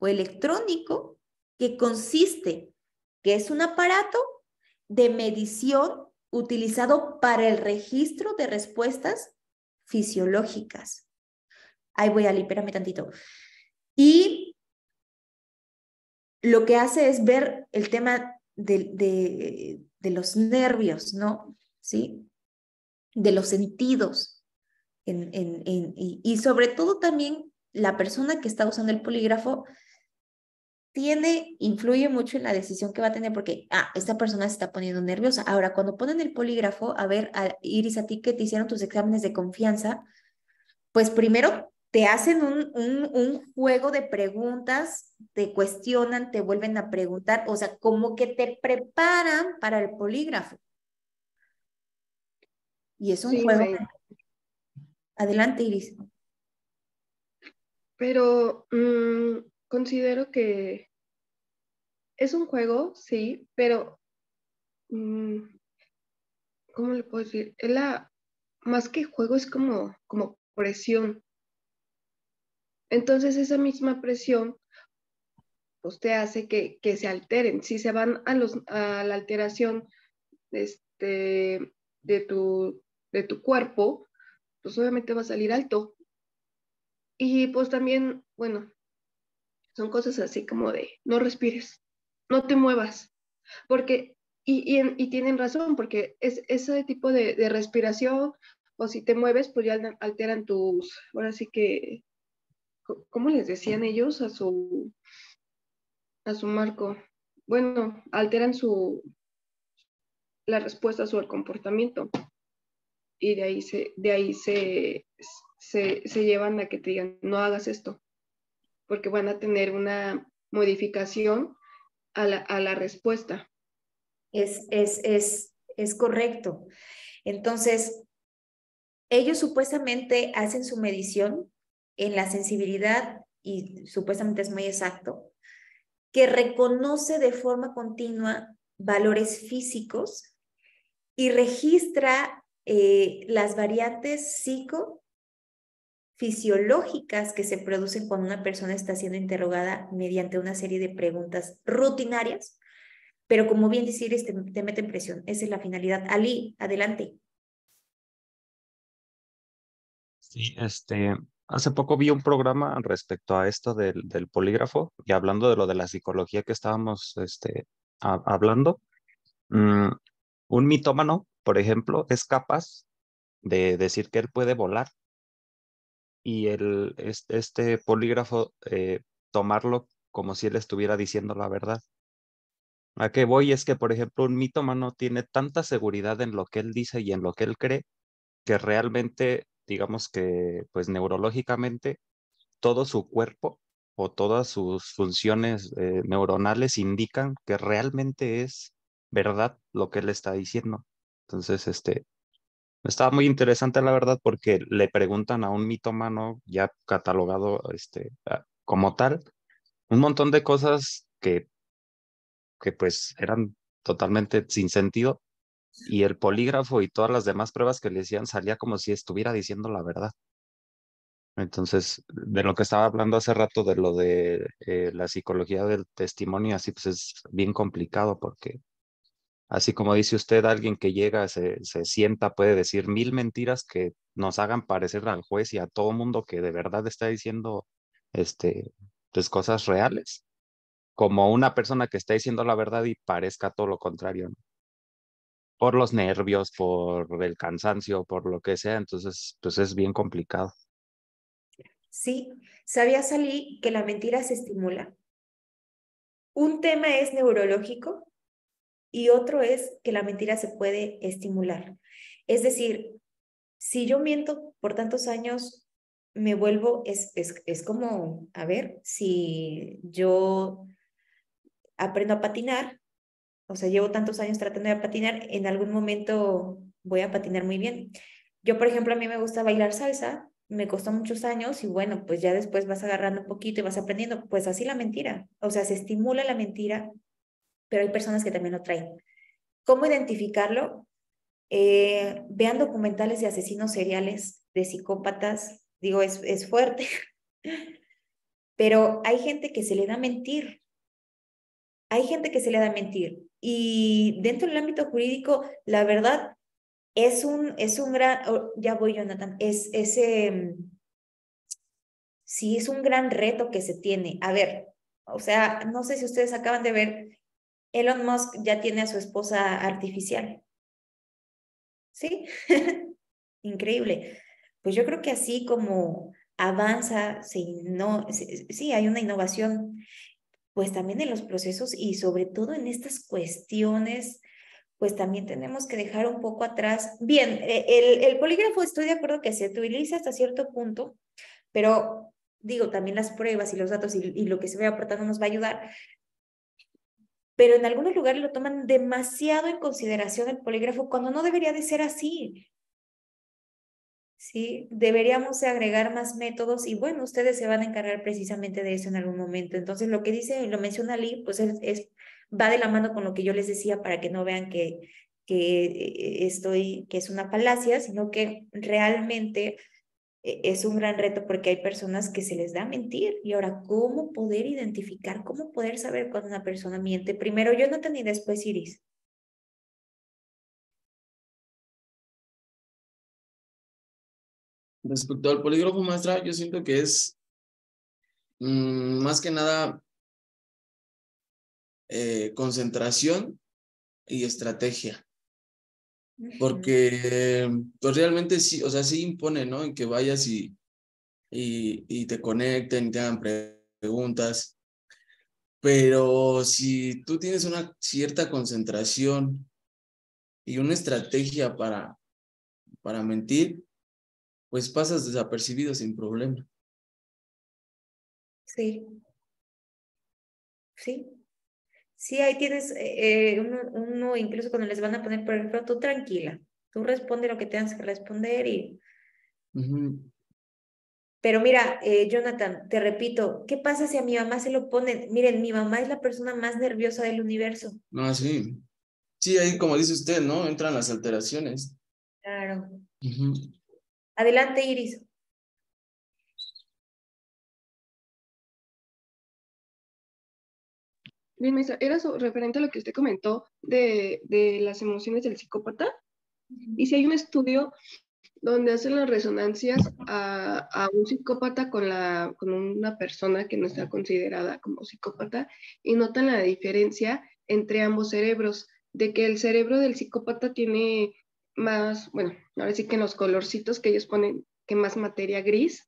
o electrónico que consiste, que es un aparato de medición utilizado para el registro de respuestas fisiológicas. Ahí voy, Ali, espérame tantito. Y lo que hace es ver el tema de los nervios, ¿no? ¿Sí? De los sentidos. Y sobre todo también la persona que está usando el polígrafo influye mucho en la decisión que va a tener porque, esta persona se está poniendo nerviosa. Ahora, cuando ponen el polígrafo, a ver, Iris, a ti que te hicieron tus exámenes de confianza, pues primero te hacen un juego de preguntas, te cuestionan, te vuelven a preguntar, o sea, como que te preparan para el polígrafo. Y es un Sí, juego. Adelante, Iris. pero considero que es un juego, sí, pero ¿cómo le puedo decir? Más que juego es como presión. Entonces esa misma presión pues te hace que se alteren. Si se van a la alteración de tu cuerpo, pues obviamente va a salir alto. Y pues también, bueno, son cosas así como de no respires, no te muevas, porque, y tienen razón, porque ese tipo de respiración, o si te mueves, pues ya alteran ahora sí que, ¿cómo les decían ellos a su marco? Bueno, alteran la respuesta a su comportamiento, y de ahí se llevan a que te digan, no hagas esto, porque van a tener una modificación a la respuesta. Es correcto. Entonces, ellos supuestamente hacen su medición en la sensibilidad y supuestamente es muy exacto, que reconoce de forma continua valores físicos y registra las variantes psicofisiológicas que se producen cuando una persona está siendo interrogada mediante una serie de preguntas rutinarias, pero como bien decir, te mete en presión. Esa es la finalidad. Ali, adelante. Sí, hace poco vi un programa respecto a esto del polígrafo y hablando de lo de la psicología que estábamos, hablando, mm, un mitómano, por ejemplo, es capaz de decir que él puede volar y este polígrafo tomarlo como si él estuviera diciendo la verdad. ¿A qué voy? Es que, por ejemplo, un mitómano tiene tanta seguridad en lo que él dice y en lo que él cree que realmente, digamos que, pues neurológicamente, todo su cuerpo o todas sus funciones neuronales indican que realmente es verdad lo que él está diciendo. Entonces, estaba muy interesante la verdad porque le preguntan a un mitómano ya catalogado como tal un montón de cosas que pues eran totalmente sin sentido y el polígrafo y todas las demás pruebas que le decían salía como si estuviera diciendo la verdad. Entonces, de lo que estaba hablando hace rato, de lo de la psicología del testimonio, así pues es bien complicado porque, así como dice usted, alguien que llega, se sienta, puede decir 1000 mentiras que nos hagan parecer al juez y a todo mundo que de verdad está diciendo, este, pues cosas reales, como una persona que está diciendo la verdad y parezca todo lo contrario, ¿no? Por los nervios, por el cansancio, por lo que sea, entonces, pues es bien complicado. Sí, ¿sabías, Ali, que la mentira se estimula? Un tema es neurológico y otro es que la mentira se puede estimular. Es decir, si yo miento por tantos años, me vuelvo, es como, a ver, si yo aprendo a patinar, o sea, llevo tantos años tratando de patinar, en algún momento voy a patinar muy bien. Yo, por ejemplo, a mí me gusta bailar salsa, me costó muchos años y bueno, pues ya después vas agarrando un poquito y vas aprendiendo. Pues así la mentira, o sea, se estimula la mentira, pero hay personas que también lo traen. ¿Cómo identificarlo? Vean documentales de asesinos seriales, de psicópatas, digo, es fuerte, pero hay gente que se le da mentir, hay gente que se le da mentir. Y dentro del ámbito jurídico, la verdad, es un gran, ya voy, Jonathan, sí, es un gran reto que se tiene. A ver, o sea, no sé si ustedes acaban de ver, Elon Musk ya tiene a su esposa artificial, ¿sí? Increíble. Pues yo creo que así como avanza, sí, hay una innovación, pues también en los procesos y sobre todo en estas cuestiones, pues también tenemos que dejar un poco atrás. Bien, el polígrafo estoy de acuerdo que se utiliza hasta cierto punto, pero digo, también las pruebas y los datos y lo que se vaya aportando nos va a ayudar. Pero en algunos lugares lo toman demasiado en consideración el polígrafo cuando no debería de ser así. Sí, deberíamos agregar más métodos y bueno, ustedes se van a encargar precisamente de eso en algún momento. Entonces, lo que dice, lo menciona Lee, pues va de la mano con lo que yo les decía para que no vean que es una falacia, sino que realmente es un gran reto porque hay personas que se les da mentir. Y ahora, ¿cómo poder identificar, cómo poder saber cuando una persona miente? Primero Jonathan y después Iris. Respecto al polígrafo, maestra, yo siento que es más que nada concentración y estrategia. Porque pues realmente sí, o sea, sí impone, ¿no? En que vayas y te conecten y te hagan preguntas. Pero si tú tienes una cierta concentración y una estrategia para mentir, pues pasas desapercibido sin problema. Sí, sí. Sí, ahí tienes uno, incluso cuando les van a poner, por ejemplo, tú tranquila, tú responde lo que tengas que responder y... Pero mira, Jonathan, te repito, ¿qué pasa si a mi mamá se lo ponen? Miren, mi mamá es la persona más nerviosa del universo. No, sí. Sí, ahí como dice usted, ¿no? Entran las alteraciones. Claro. Adelante, Iris. Bien, maestra, era referente a lo que usted comentó de las emociones del psicópata. Y si hay un estudio donde hacen las resonancias a un psicópata con una persona que no está considerada como psicópata y notan la diferencia entre ambos cerebros, de que el cerebro del psicópata tiene más, bueno, ahora sí que en los colorcitos que ellos ponen, que más materia gris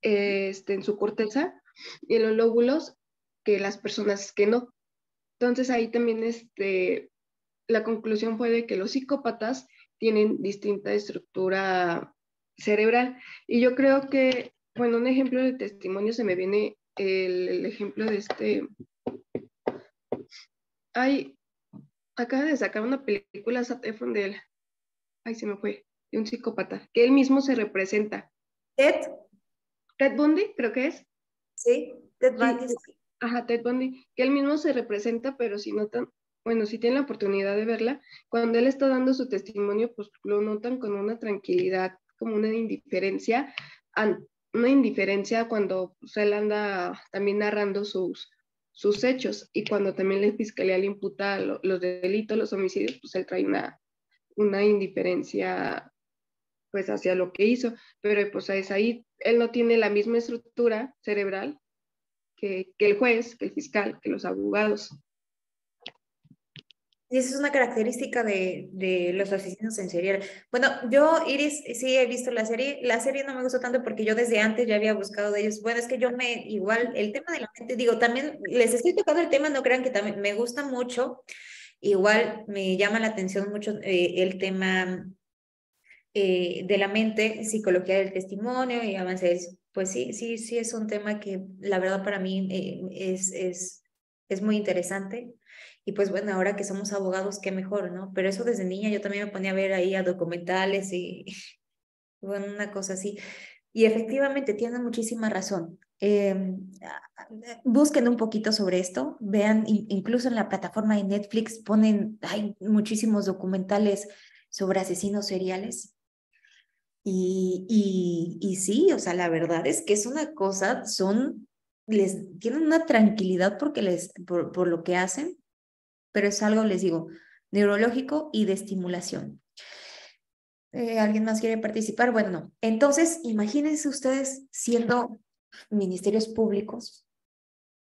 en su corteza y en los lóbulos que las personas que no. Entonces ahí también la conclusión fue de que los psicópatas tienen distinta estructura cerebral. Y yo creo que, bueno, un ejemplo de testimonio se me viene el ejemplo de acaba de sacar una película Zac Efron se me fue, de un psicópata, que él mismo se representa. Ted, Ted Bundy, creo que es. sí, Ted Bundy. Sí, ajá, Ted Bundy, que él mismo se representa, pero si notan, bueno, si tienen la oportunidad de verla, cuando él está dando su testimonio, pues lo notan con una tranquilidad, como una indiferencia cuando pues, él anda también narrando sus hechos, y cuando también la fiscalía le imputa los delitos, los homicidios, pues él trae una indiferencia pues hacia lo que hizo, pero pues es ahí, él no tiene la misma estructura cerebral que el juez, que el fiscal, que los abogados. Y esa es una característica de los asesinos en serial. Bueno, yo, Iris, sí he visto la serie. La serie no me gustó tanto porque yo desde antes ya había buscado de ellos. Bueno, es que igual, el tema de la mente, digo, también les estoy tocando el tema, no crean que también me gusta mucho. Igual me llama la atención mucho el tema de la mente, psicología del testimonio y avances. Pues sí es un tema que la verdad para mí es muy interesante. Y pues bueno, ahora que somos abogados, qué mejor, ¿no? Pero eso desde niña yo también me ponía a ver ahí a documentales y bueno, una cosa así. Y efectivamente tienen muchísima razón. Busquen un poquito sobre esto, vean, incluso en la plataforma de Netflix hay muchísimos documentales sobre asesinos seriales. Y sí, o sea, la verdad es que es una cosa, tienen una tranquilidad por lo que hacen, pero es algo, les digo, neurológico y de estimulación. ¿Alguien más quiere participar? Bueno, no. Entonces, imagínense ustedes siendo ministerios públicos,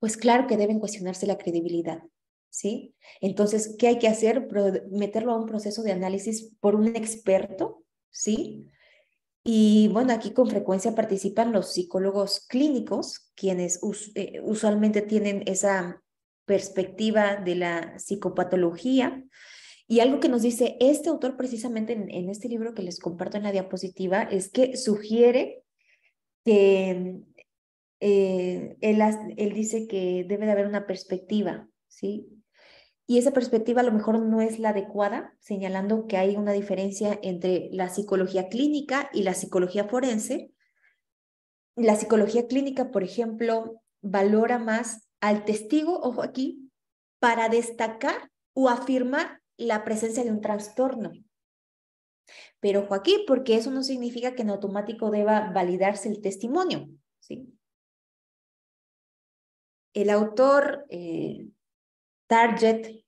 pues claro que deben cuestionarse la credibilidad, ¿sí? Entonces, ¿qué hay que hacer? Meterlo a un proceso de análisis por un experto, ¿sí? Y bueno, aquí con frecuencia participan los psicólogos clínicos, quienes usualmente tienen esa perspectiva de la psicopatología. Y algo que nos dice este autor precisamente en este libro que les comparto en la diapositiva es que sugiere que él dice que debe de haber una perspectiva, ¿sí? Y esa perspectiva a lo mejor no es la adecuada, señalando que hay una diferencia entre la psicología clínica y la psicología forense. La psicología clínica, por ejemplo, valora más al testigo, ojo aquí, para destacar o afirmar la presencia de un trastorno. Pero ojo aquí, porque eso no significa que en automático deba validarse el testimonio, ¿sí? El autor Target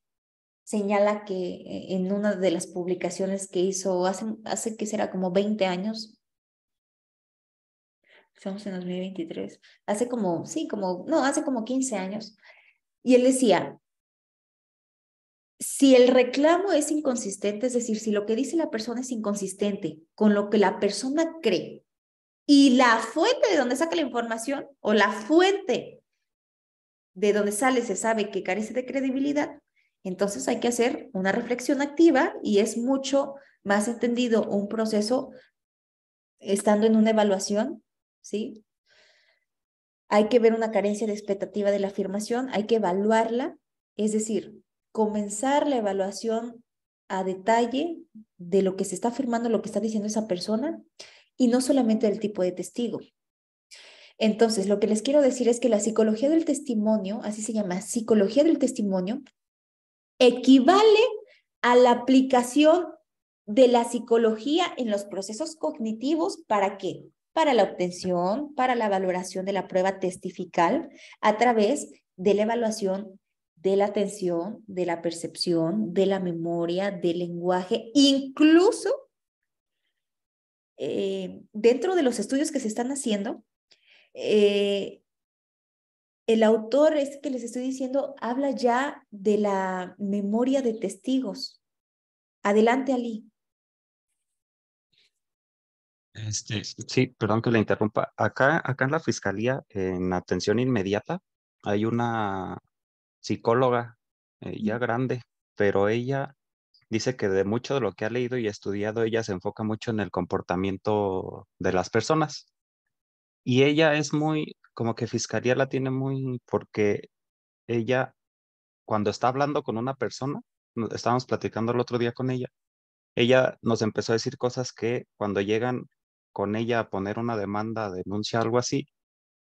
señala que en una de las publicaciones que hizo hace que será como 20 años, estamos en 2023, hace como 15 años, y él decía, si el reclamo es inconsistente, es decir, si lo que dice la persona es inconsistente con lo que la persona cree, y la fuente de donde saca la información o la fuente de donde sale se sabe que carece de credibilidad, entonces hay que hacer una reflexión activa y es mucho más entendido un proceso estando en una evaluación, ¿sí? Hay que ver una carencia de expectativa de la afirmación, hay que evaluarla, es decir, comenzar la evaluación a detalle de lo que se está afirmando, lo que está diciendo esa persona y no solamente del tipo de testigo. Entonces, lo que les quiero decir es que la psicología del testimonio, así se llama, psicología del testimonio, equivale a la aplicación de la psicología en los procesos cognitivos. ¿Para qué? Para la obtención, para la valoración de la prueba testifical a través de la evaluación de la atención, de la percepción, de la memoria, del lenguaje, incluso dentro de los estudios que se están haciendo, el autor que les estoy diciendo habla ya de la memoria de testigos. Adelante, Ali. Sí, perdón que le interrumpa. Acá en la fiscalía, en atención inmediata, hay una psicóloga ya grande, pero ella dice que de mucho de lo que ha leído y estudiado, ella se enfoca mucho en el comportamiento de las personas. Y ella es muy, como que fiscalía la tiene muy, porque ella, cuando está hablando con una persona, estábamos platicando el otro día con ella nos empezó a decir cosas que cuando llegan con ella a poner una demanda, denuncia, algo así,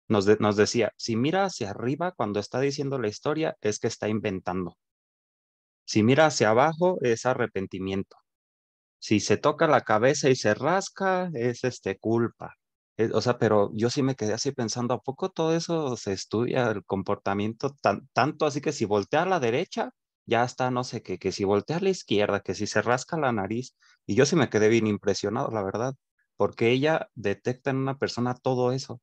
nos decía, si mira hacia arriba cuando está diciendo la historia, es que está inventando. Si mira hacia abajo, es arrepentimiento. Si se toca la cabeza y se rasca, es culpa. O sea, pero yo sí me quedé así pensando, ¿a poco todo eso se estudia, el comportamiento tanto así que si voltea a la derecha, ya está, no sé qué, que si voltea a la izquierda, que si se rasca la nariz? Y yo sí me quedé bien impresionado, la verdad, porque ella detecta en una persona todo eso.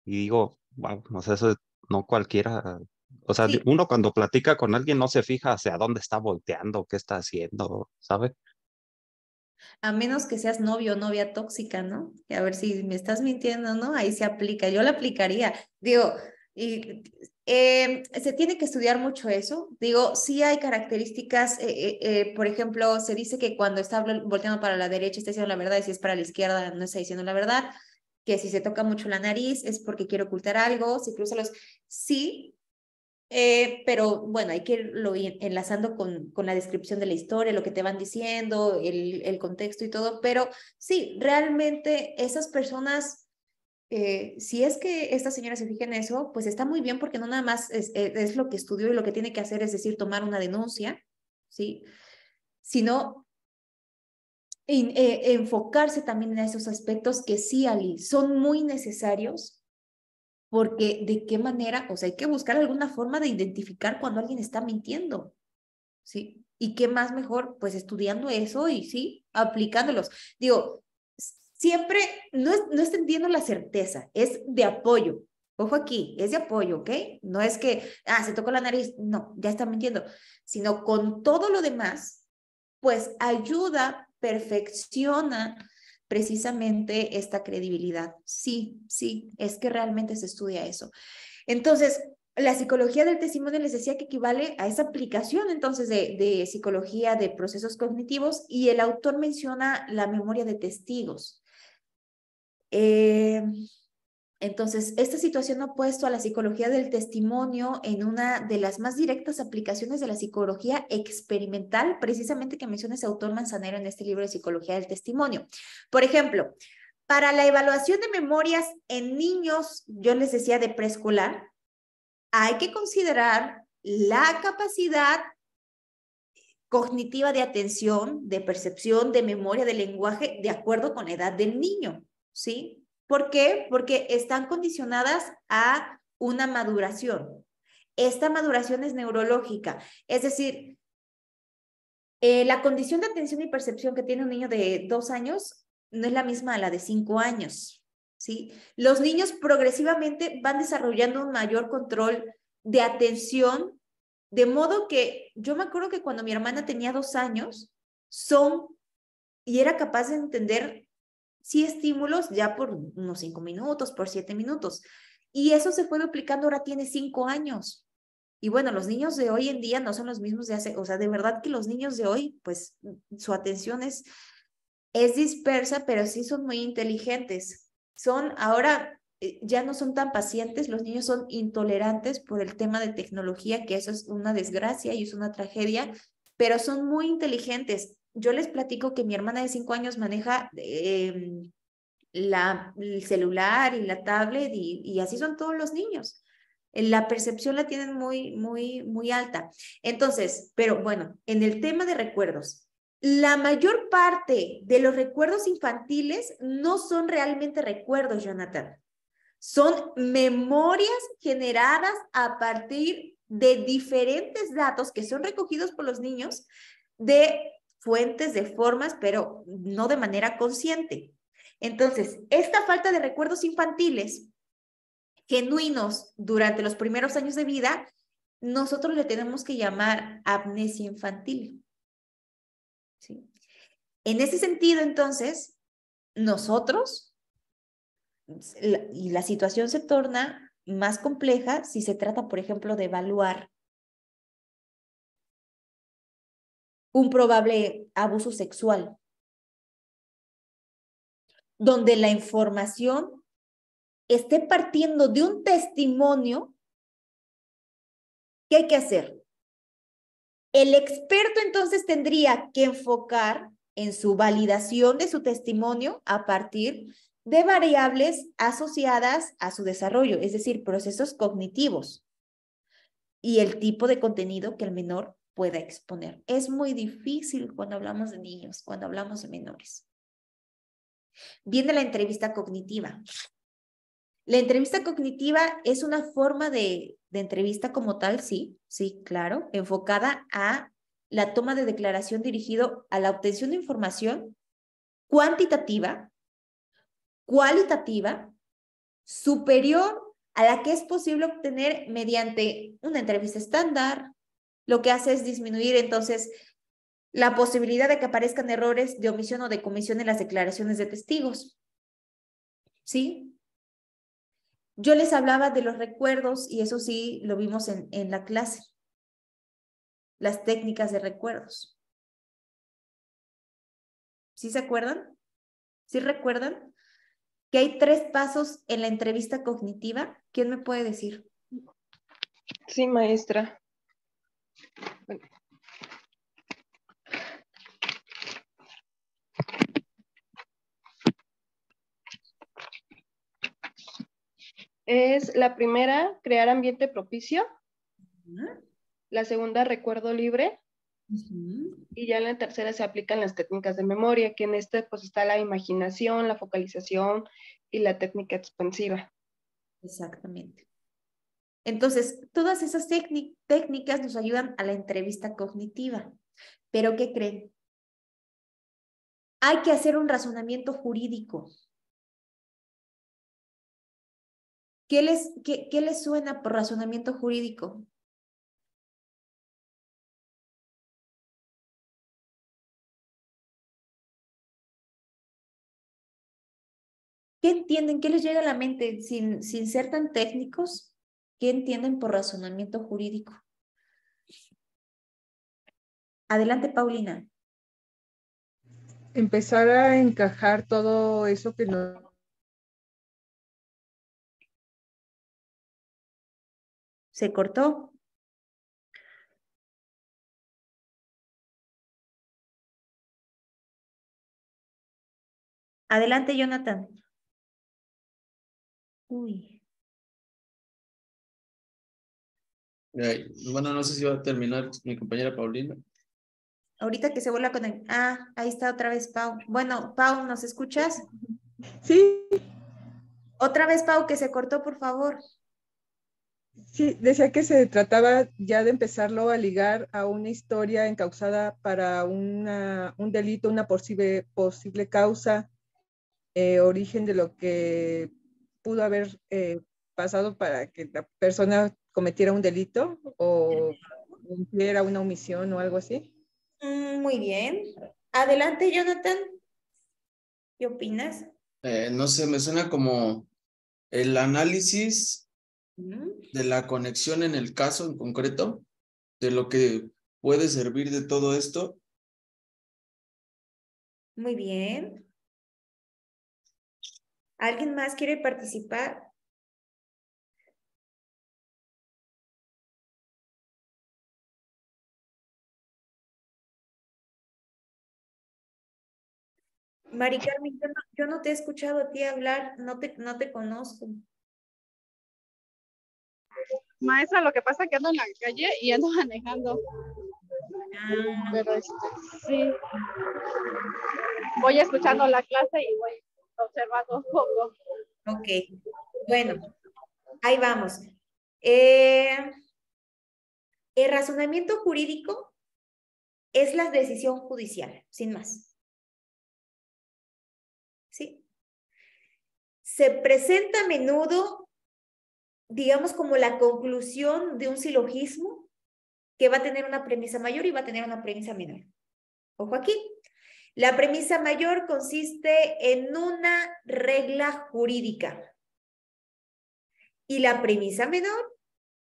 Y digo, wow, o sea, eso no cualquiera, o sea, Sí, uno cuando platica con alguien no se fija hacia dónde está volteando, qué está haciendo, ¿sabe? a menos que seas novio o novia tóxica, ¿no? Y a ver si me estás mintiendo, ¿no? Ahí se aplica, yo la aplicaría. Digo, y se tiene que estudiar mucho eso. Digo, sí hay características, por ejemplo, se dice que cuando está volteando para la derecha está diciendo la verdad y si es para la izquierda no está diciendo la verdad, que si se toca mucho la nariz es porque quiere ocultar algo, si cruza los... Sí, pero bueno, hay que irlo enlazando con la descripción de la historia, lo que te van diciendo, el contexto y todo, pero sí, realmente esas personas, si es que esta señora se fija en eso, pues está muy bien porque no nada más es lo que estudió y lo que tiene que hacer es decir, tomar una denuncia, ¿sí? Sino enfocarse también en esos aspectos que sí, Ali, son muy necesarios porque de qué manera, o sea, hay que buscar alguna forma de identificar cuando alguien está mintiendo, ¿sí? Y qué más mejor, pues estudiando eso y sí, aplicándolos. Digo, siempre no es teniendo la certeza, es de apoyo. Ojo aquí, es de apoyo, ¿ok? No es que, se tocó la nariz, no, ya está mintiendo, sino con todo lo demás, pues ayuda, perfecciona precisamente esta credibilidad. Sí, sí, es que realmente se estudia eso. Entonces, la psicología del testimonio les decía que equivale a esa aplicación entonces de psicología de procesos cognitivos, y el autor menciona la memoria de testigos. Entonces, esta situación ha puesto a la psicología del testimonio en una de las más directas aplicaciones de la psicología experimental, precisamente que menciona ese autor Manzanero en este libro de Psicología del Testimonio. Por ejemplo, para la evaluación de memorias en niños, yo les decía de preescolar, hay que considerar la capacidad cognitiva de atención, de percepción, de memoria, de lenguaje, de acuerdo con la edad del niño, ¿sí? ¿Por qué? Porque están condicionadas a una maduración. Esta maduración es neurológica, es decir, la condición de atención y percepción que tiene un niño de 2 años no es la misma a la de 5 años, ¿sí? Los niños progresivamente van desarrollando un mayor control de atención, de modo que yo me acuerdo que cuando mi hermana tenía 2 años, y era capaz de entender, sí, estímulos ya por unos 5 minutos, por 7 minutos. Y eso se fue duplicando, ahora tiene 5 años. Y bueno, los niños de hoy en día no son los mismos de hace, o sea, de verdad que los niños de hoy, pues su atención es dispersa, pero sí son muy inteligentes. Ahora ya no son tan pacientes, los niños son intolerantes por el tema de tecnología, que eso es una desgracia y es una tragedia, pero son muy inteligentes. Yo les platico que mi hermana de 5 años maneja el celular y la tablet y así son todos los niños. La percepción la tienen muy, muy, muy alta. Entonces, pero bueno, en el tema de recuerdos, la mayor parte de los recuerdos infantiles no son realmente recuerdos, Jonathan. Son memorias generadas a partir de diferentes datos que son recogidos por los niños de fuentes, de formas, pero no de manera consciente. Entonces, esta falta de recuerdos infantiles genuinos durante los primeros años de vida, nosotros le tenemos que llamar amnesia infantil, ¿sí? En ese sentido, entonces, nosotros, y la situación se torna más compleja si se trata, por ejemplo, de evaluar un probable abuso sexual, donde la información esté partiendo de un testimonio. ¿Qué hay que hacer? El experto entonces tendría que enfocar en su validación de su testimonio a partir de variables asociadas a su desarrollo, es decir, procesos cognitivos y el tipo de contenido que el menor pueda exponer. Es muy difícil cuando hablamos de niños, cuando hablamos de menores. Viene la entrevista cognitiva. La entrevista cognitiva es una forma de entrevista como tal, sí, claro, enfocada a la toma de declaración dirigido a la obtención de información cuantitativa, cualitativa, superior a la que es posible obtener mediante una entrevista estándar. Lo que hace es disminuir entonces la posibilidad de que aparezcan errores de omisión o de comisión en las declaraciones de testigos. ¿Sí? Yo les hablaba de los recuerdos y eso sí lo vimos en la clase. Las técnicas de recuerdos. ¿Sí se acuerdan? ¿Sí recuerdan? Que hay 3 pasos en la entrevista cognitiva. ¿Quién me puede decir? Sí, maestra. Bueno. Es la primera, crear ambiente propicio. La segunda, recuerdo libre. Y ya en la tercera se aplican las técnicas de memoria, que en este pues está la imaginación, la focalización y la técnica expansiva. Exactamente. Entonces, todas esas técnicas nos ayudan a la entrevista cognitiva. ¿Pero qué creen? Hay que hacer un razonamiento jurídico. ¿Qué les suena por razonamiento jurídico? ¿Qué entienden? ¿Qué les llega a la mente sin ser tan técnicos? ¿Qué entienden por razonamiento jurídico? Adelante, Paulina. Empezar a encajar todo eso que nos... ¿Se cortó? Adelante, Jonathan. Uy. Bueno, no sé si va a terminar mi compañera Paulina. Ahorita que se vuelva a conectar. Ah, ahí está otra vez Pau. Bueno, Pau, ¿nos escuchas? Sí, Otra vez, Pau, que se cortó, por favor. sí, decía que se trataba ya de empezarlo a ligar a una historia encausada para un delito, una posible causa, origen de lo que pudo haber pasado para que la persona cometiera un delito o cumpliera una omisión o algo así. Muy bien. Adelante, Jonathan. ¿Qué opinas? No sé, me suena como el análisis Mm, de la conexión en el caso en concreto, de lo que puede servir de todo esto. Muy bien. ¿Alguien más quiere participar? Mari Carmen, yo no te he escuchado a ti hablar, no te conozco. Maestra, lo que pasa es que ando en la calle y ando manejando. Ah, Pero sí, voy escuchando la clase y voy observando un poco. ok. Bueno, ahí vamos. El razonamiento jurídico es la decisión judicial, sin más. ¿Sí? Se presenta a menudo, digamos, como la conclusión de un silogismo que va a tener una premisa mayor y va a tener una premisa menor. Ojo aquí. La premisa mayor consiste en una regla jurídica y la premisa menor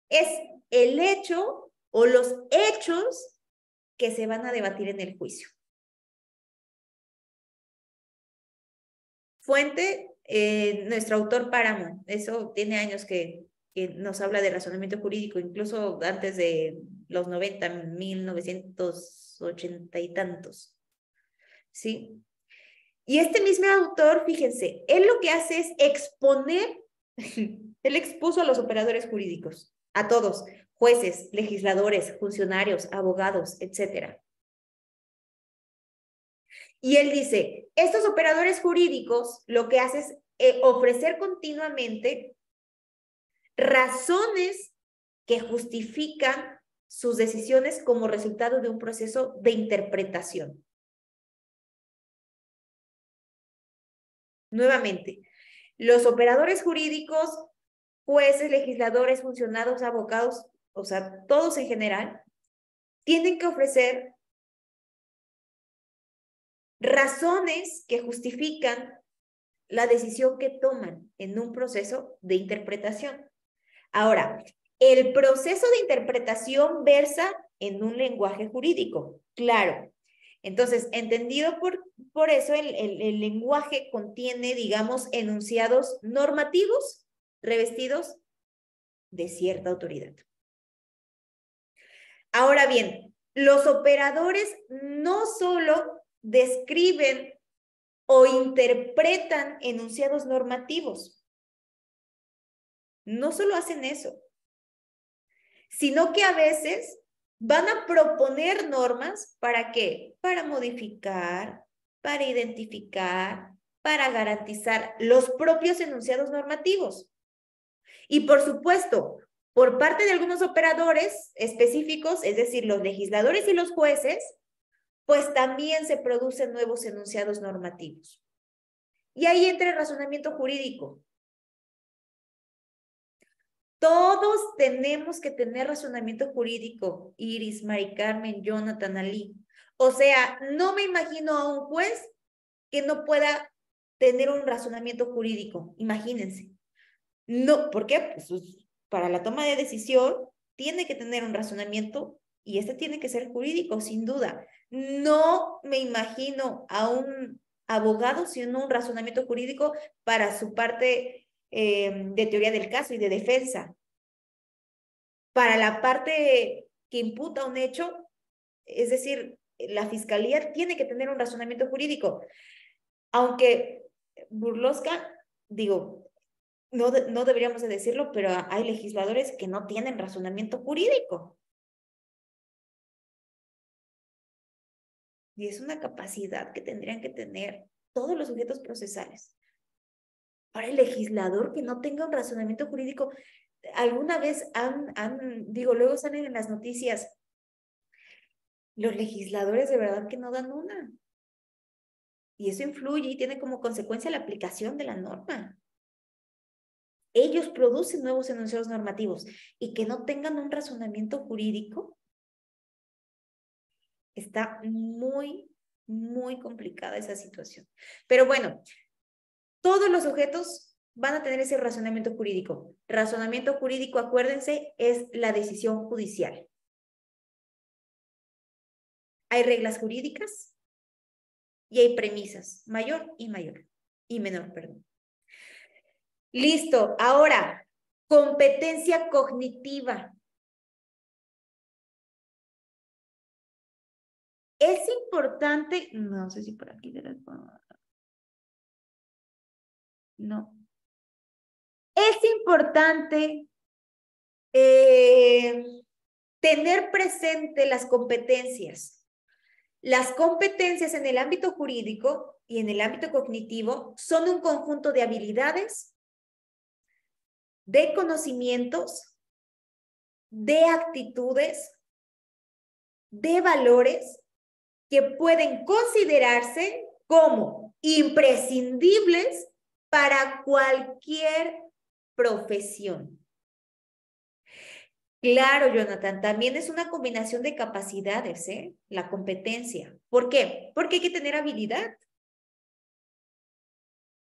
es el hecho o los hechos que se van a debatir en el juicio. Fuente, nuestro autor Páramo. Eso tiene años que nos habla de razonamiento jurídico, incluso antes de los 90, 1980 y tantos. ¿Sí? Y este mismo autor, fíjense, él lo que hace es exponer, él expuso a los operadores jurídicos, a todos, jueces, legisladores, funcionarios, abogados, etcétera. Y él dice, estos operadores jurídicos lo que hacen es ofrecer continuamente razones que justifican sus decisiones como resultado de un proceso de interpretación. Nuevamente, los operadores jurídicos, jueces, legisladores, funcionarios, abogados, o sea, todos en general, tienen que ofrecer razones que justifican la decisión que toman en un proceso de interpretación. Ahora, el proceso de interpretación versa en un lenguaje jurídico, claro. Entonces, entendido por eso, el lenguaje contiene, digamos, enunciados normativos revestidos de cierta autoridad. Ahora bien, los operadores no solo describen o interpretan enunciados normativos, no solo hacen eso, sino que a veces van a proponer normas ¿para qué? Para modificar, para identificar, para garantizar los propios enunciados normativos. Y por supuesto, por parte de algunos operadores específicos, es decir, los legisladores y los jueces, pues también se producen nuevos enunciados normativos. Y ahí entra el razonamiento jurídico. Todos tenemos que tener razonamiento jurídico, Iris, Mari Carmen, Jonathan, Ali. O sea, no me imagino a un juez que no pueda tener un razonamiento jurídico, imagínense. No, ¿por qué? Pues para la toma de decisión tiene que tener un razonamiento y este tiene que ser jurídico, sin duda. No me imagino a un abogado sin un razonamiento jurídico para su parte de teoría del caso y de defensa. Para la parte que imputa un hecho, es decir, la fiscalía tiene que tener un razonamiento jurídico. Aunque Burlosca, digo, no deberíamos de decirlo, pero hay legisladores que no tienen razonamiento jurídico. Y es una capacidad que tendrían que tener todos los sujetos procesales. Ahora, el legislador que no tenga un razonamiento jurídico, alguna vez digo, luego salen en las noticias, los legisladores de verdad que no dan una. Y eso influye y tiene como consecuencia la aplicación de la norma. Ellos producen nuevos enunciados normativos y que no tengan un razonamiento jurídico, está muy, muy complicada esa situación. Pero bueno, todos los sujetos van a tener ese razonamiento jurídico. Razonamiento jurídico, acuérdense, es la decisión judicial. Hay reglas jurídicas y hay premisas, mayor y menor, perdón. Listo, ahora, competencia cognitiva. Es importante, no sé si por aquí, no. Es importante tener presente las competencias. Las competencias en el ámbito jurídico y en el ámbito cognitivo son un conjunto de habilidades, de conocimientos, de actitudes, de valores que pueden considerarse como imprescindibles para cualquier profesión. Claro, Jonathan, también es una combinación de capacidades, la competencia. ¿Por qué? Porque hay que tener habilidad.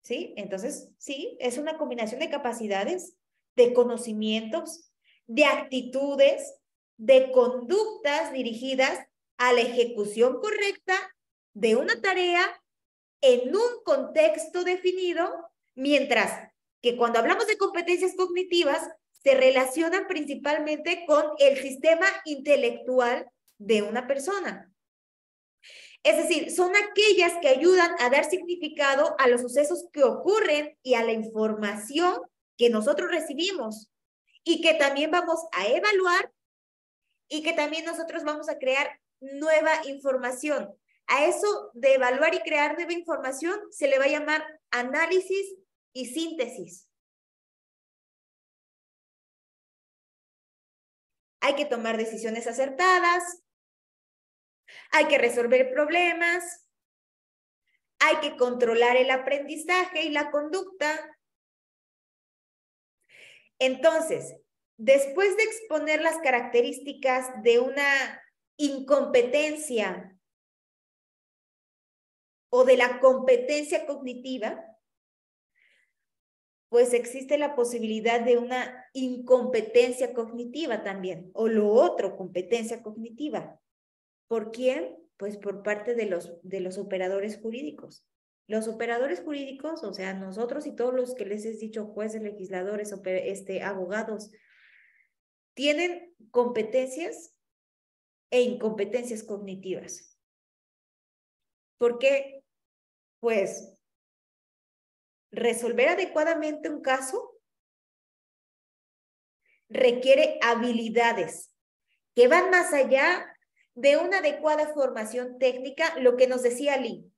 ¿Sí? Entonces, sí, es una combinación de capacidades, de conocimientos, de actitudes, de conductas dirigidas a la ejecución correcta de una tarea en un contexto definido, mientras que cuando hablamos de competencias cognitivas, se relacionan principalmente con el sistema intelectual de una persona. Es decir, son aquellas que ayudan a dar significado a los sucesos que ocurren y a la información que nosotros recibimos y que también vamos a evaluar y que también nosotros vamos a crear nueva información. A eso de evaluar y crear nueva información se le va a llamar análisis y síntesis. Hay que tomar decisiones acertadas, hay que resolver problemas, hay que controlar el aprendizaje y la conducta. Entonces, después de exponer las características de una incompetencia o de la competencia cognitiva, pues existe la posibilidad de una incompetencia cognitiva también, o lo otro, competencia cognitiva. ¿Por quién? Pues por parte de los operadores jurídicos. Los operadores jurídicos, o sea, nosotros y todos los que les he dicho, jueces, legisladores, abogados, tienen competencias e incompetencias cognitivas. ¿Por qué? Pues resolver adecuadamente un caso requiere habilidades que van más allá de una adecuada formación técnica, lo que nos decía Lee.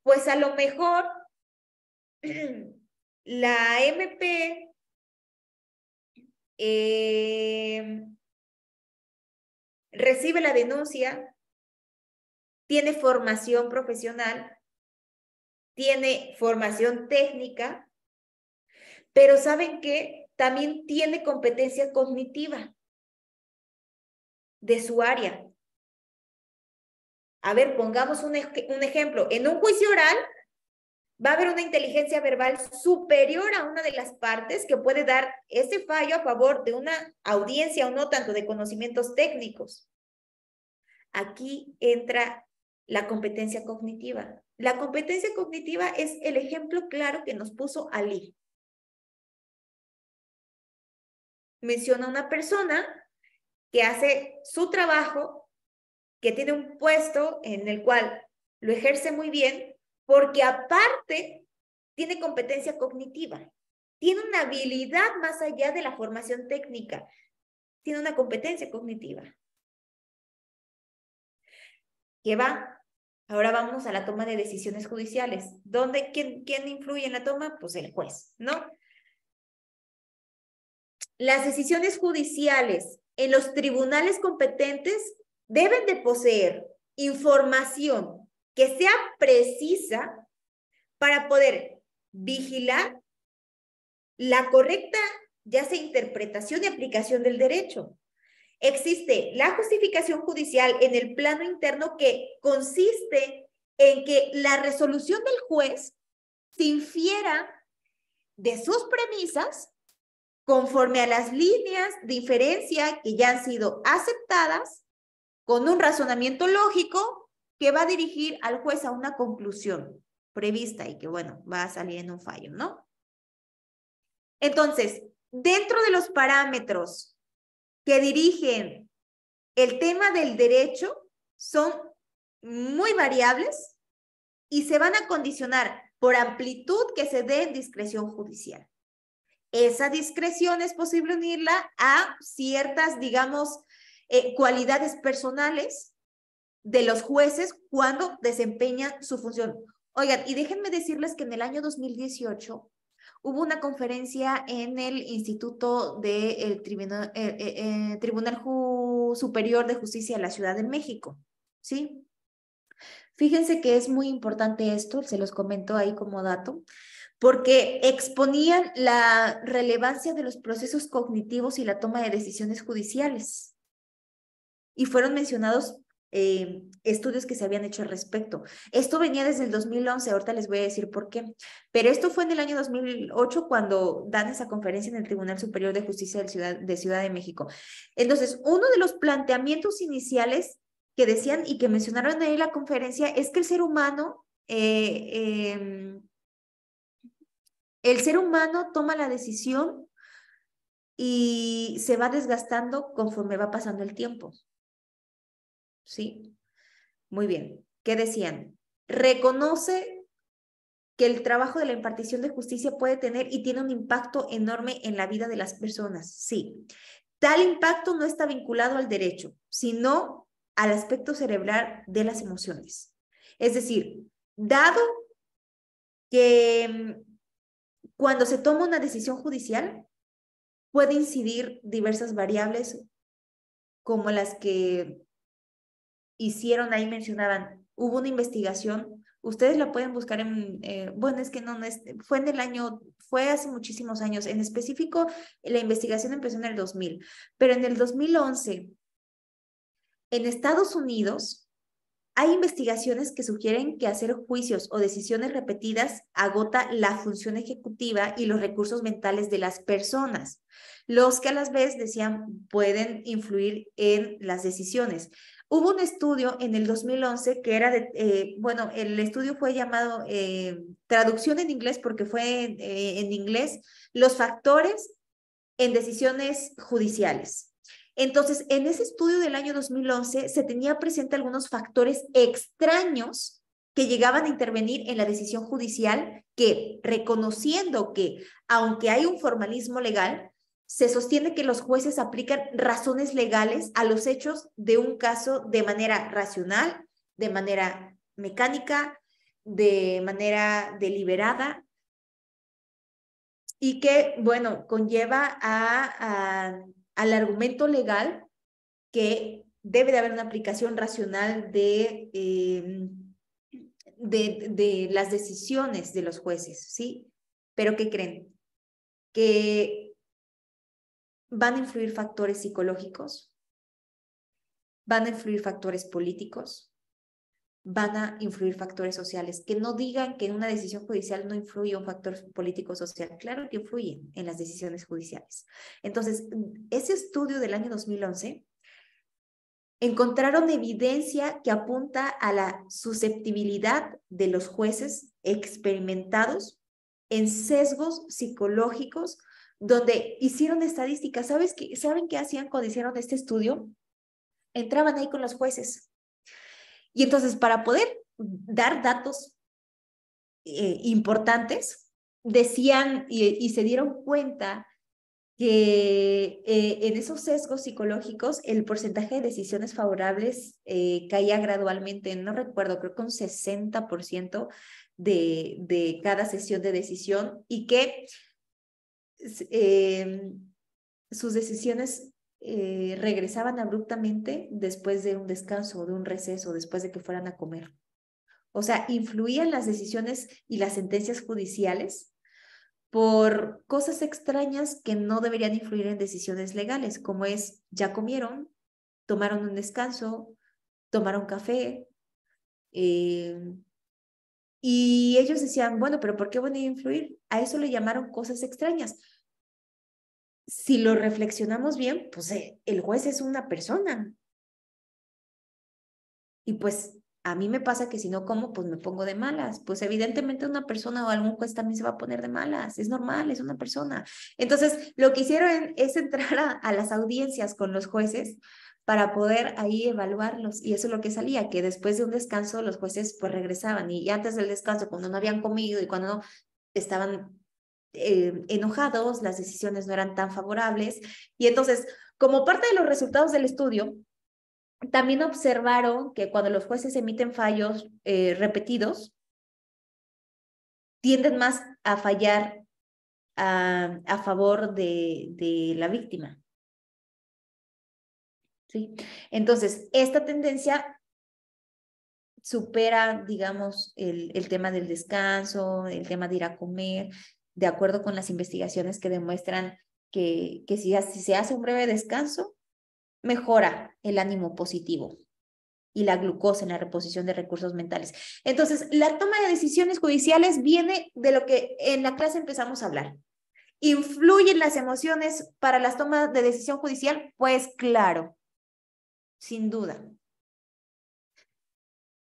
Pues a lo mejor la MP recibe la denuncia, tiene formación profesional, tiene formación técnica, pero ¿saben qué? También tiene competencia cognitiva de su área. A ver, pongamos un ejemplo. En un juicio oral, va a haber una inteligencia verbal superior a una de las partes que puede dar ese fallo a favor de una audiencia o no tanto de conocimientos técnicos. Aquí entra la competencia cognitiva. La competencia cognitiva es el ejemplo claro que nos puso Ali. Menciona una persona que hace su trabajo, que tiene un puesto en el cual lo ejerce muy bien, porque aparte tiene competencia cognitiva, tiene una habilidad más allá de la formación técnica, tiene una competencia cognitiva. ¿Qué va? Ahora vamos a la toma de decisiones judiciales. ¿Quién influye en la toma? Pues el juez, ¿no? Las decisiones judiciales en los tribunales competentes deben de poseer información que sea precisa para poder vigilar la correcta, ya sea interpretación y aplicación del derecho. Existe la justificación judicial en el plano interno que consiste en que la resolución del juez se infiera de sus premisas conforme a las líneas de inferencia que ya han sido aceptadas con un razonamiento lógico que va a dirigir al juez a una conclusión prevista y que, bueno, va a salir en un fallo, ¿no? Entonces, dentro de los parámetros que dirigen el tema del derecho son muy variables y se van a condicionar por amplitud que se dé en discreción judicial. Esa discreción es posible unirla a ciertas, digamos, cualidades personales de los jueces cuando desempeñan su función. Oigan, y déjenme decirles que en el año 2018 hubo una conferencia en el Instituto del Tribunal Superior de Justicia de la Ciudad de México, ¿sí? Fíjense que es muy importante esto, se los comento ahí como dato, porque exponían la relevancia de los procesos cognitivos y la toma de decisiones judiciales. Y fueron mencionados estudios que se habían hecho al respecto. Esto venía desde el 2011, ahorita les voy a decir por qué. Pero esto fue en el año 2008 cuando dan esa conferencia en el Tribunal Superior de Justicia de Ciudad de México. Entonces, uno de los planteamientos iniciales que decían y que mencionaron ahí en la conferencia es que el ser humano toma la decisión y se va desgastando conforme va pasando el tiempo. ¿Sí? Muy bien. ¿Qué decían? Reconoce que el trabajo de la impartición de justicia puede tener y tiene un impacto enorme en la vida de las personas. Sí. Tal impacto no está vinculado al derecho, sino al aspecto cerebral de las emociones. Es decir, dado que cuando se toma una decisión judicial, puede incidir diversas variables como las que hicieron ahí, mencionaban, hubo una investigación, ustedes la pueden buscar bueno, es que no, fue en el año, fue hace muchísimos años, en específico la investigación empezó en el 2000, pero en el 2011, en Estados Unidos, hay investigaciones que sugieren que hacer juicios o decisiones repetidas agota la función ejecutiva y los recursos mentales de las personas, los que a las veces decían pueden influir en las decisiones. Hubo un estudio en el 2011 que era bueno, el estudio fue llamado traducción en inglés porque fue en inglés, los factores en decisiones judiciales. Entonces, en ese estudio del año 2011 se tenía presente algunos factores extraños que llegaban a intervenir en la decisión judicial que, reconociendo que, aunque hay un formalismo legal, se sostiene que los jueces aplican razones legales a los hechos de un caso de manera racional, de manera mecánica, de manera deliberada, y que, bueno, conlleva al argumento legal que debe de haber una aplicación racional de las decisiones de los jueces, ¿sí? Pero ¿qué creen? Que van a influir factores psicológicos, van a influir factores políticos, van a influir factores sociales. Que no digan que en una decisión judicial no influye un factor político-social. Claro que influye en las decisiones judiciales. Entonces, ese estudio del año 2011 encontraron evidencia que apunta a la susceptibilidad de los jueces experimentados en sesgos psicológicos, donde hicieron estadísticas. ¿Saben qué hacían cuando hicieron este estudio? Entraban ahí con los jueces. Y entonces, para poder dar datos importantes, decían y se dieron cuenta que en esos sesgos psicológicos el porcentaje de decisiones favorables caía gradualmente, no recuerdo, creo que un 60% de cada sesión de decisión, y que sus decisiones regresaban abruptamente después de un descanso o de un receso, después de que fueran a comer. O sea, influían las decisiones y las sentencias judiciales por cosas extrañas que no deberían influir en decisiones legales, como es, ya comieron, tomaron un descanso, tomaron café, y ellos decían, bueno, pero ¿por qué van a influir? A eso le llamaron cosas extrañas. Si lo reflexionamos bien, pues el juez es una persona. Y pues a mí me pasa que si no como, pues me pongo de malas. Pues evidentemente una persona o algún juez también se va a poner de malas. Es normal, es una persona. Entonces, lo que hicieron es entrar a las audiencias con los jueces para poder ahí evaluarlos. Y eso es lo que salía, que después de un descanso los jueces pues regresaban. Y antes del descanso, cuando no habían comido y cuando no estaban enojados, las decisiones no eran tan favorables. Y entonces, como parte de los resultados del estudio, también observaron que cuando los jueces emiten fallos repetidos, tienden más a fallar a favor de la víctima. ¿Sí? Entonces, esta tendencia supera, digamos, el tema del descanso, el tema de ir a comer, de acuerdo con las investigaciones que demuestran que si se hace un breve descanso, mejora el ánimo positivo y la glucosa en la reposición de recursos mentales. Entonces, la toma de decisiones judiciales viene de lo que en la clase empezamos a hablar. ¿Influyen las emociones para las tomas de decisión judicial? Pues claro, sin duda.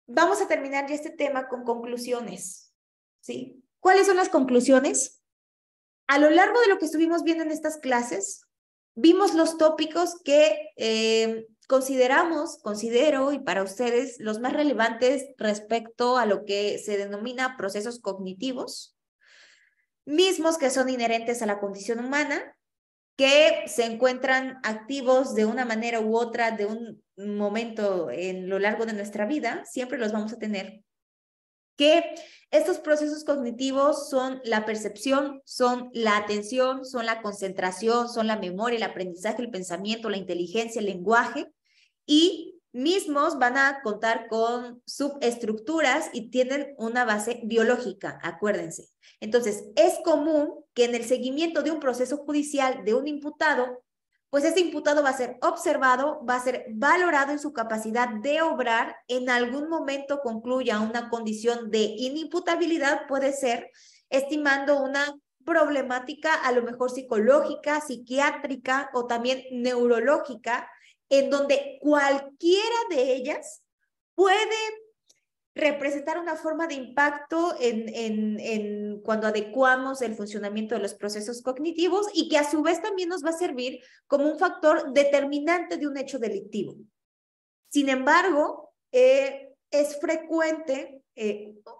Vamos a terminar ya este tema con conclusiones, ¿sí? ¿Cuáles son las conclusiones? A lo largo de lo que estuvimos viendo en estas clases, vimos los tópicos que considero y para ustedes los más relevantes respecto a lo que se denomina procesos cognitivos, mismos que son inherentes a la condición humana, que se encuentran activos de una manera u otra de un momento en lo largo de nuestra vida, siempre los vamos a tener. Que estos procesos cognitivos son la percepción, son la atención, son la concentración, son la memoria, el aprendizaje, el pensamiento, la inteligencia, el lenguaje, y mismos van a contar con subestructuras y tienen una base biológica, acuérdense. Entonces, es común que en el seguimiento de un proceso judicial de un imputado, pues ese imputado va a ser observado, va a ser valorado en su capacidad de obrar, en algún momento concluya una condición de inimputabilidad, puede ser, estimando una problemática a lo mejor psicológica, psiquiátrica o también neurológica, en donde cualquiera de ellas puede representar una forma de impacto cuando adecuamos el funcionamiento de los procesos cognitivos, y que a su vez también nos va a servir como un factor determinante de un hecho delictivo. Sin embargo, es frecuente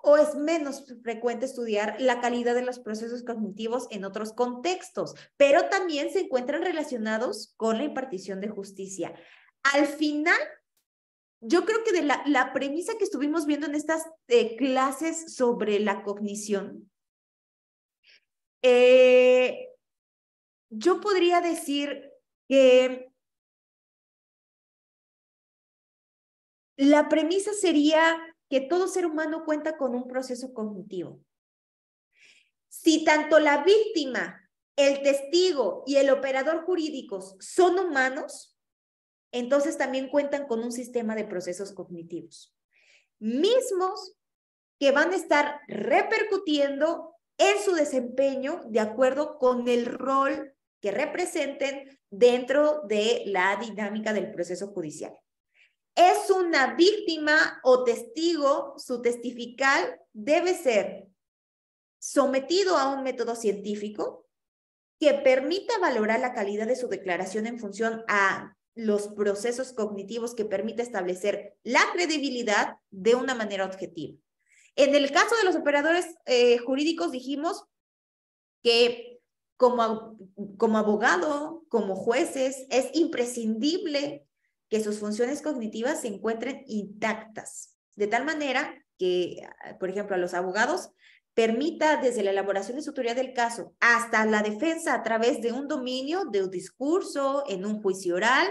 o es menos frecuente estudiar la calidad de los procesos cognitivos en otros contextos, pero también se encuentran relacionados con la impartición de justicia. Al final, yo creo que de la premisa que estuvimos viendo en estas clases sobre la cognición, yo podría decir que la premisa sería que todo ser humano cuenta con un proceso cognitivo. Si tanto la víctima, el testigo y el operador jurídicos son humanos, entonces también cuentan con un sistema de procesos cognitivos. mismos que van a estar repercutiendo en su desempeño de acuerdo con el rol que representen dentro de la dinámica del proceso judicial. Es una víctima o testigo, su testifical debe ser sometido a un método científico que permita valorar la calidad de su declaración en función a los procesos cognitivos que permita establecer la credibilidad de una manera objetiva. En el caso de los operadores jurídicos dijimos que como abogado, como jueces, es imprescindible que sus funciones cognitivas se encuentren intactas, de tal manera que, por ejemplo, a los abogados permita desde la elaboración de su teoría del caso hasta la defensa a través de un dominio, de un discurso, en un juicio oral,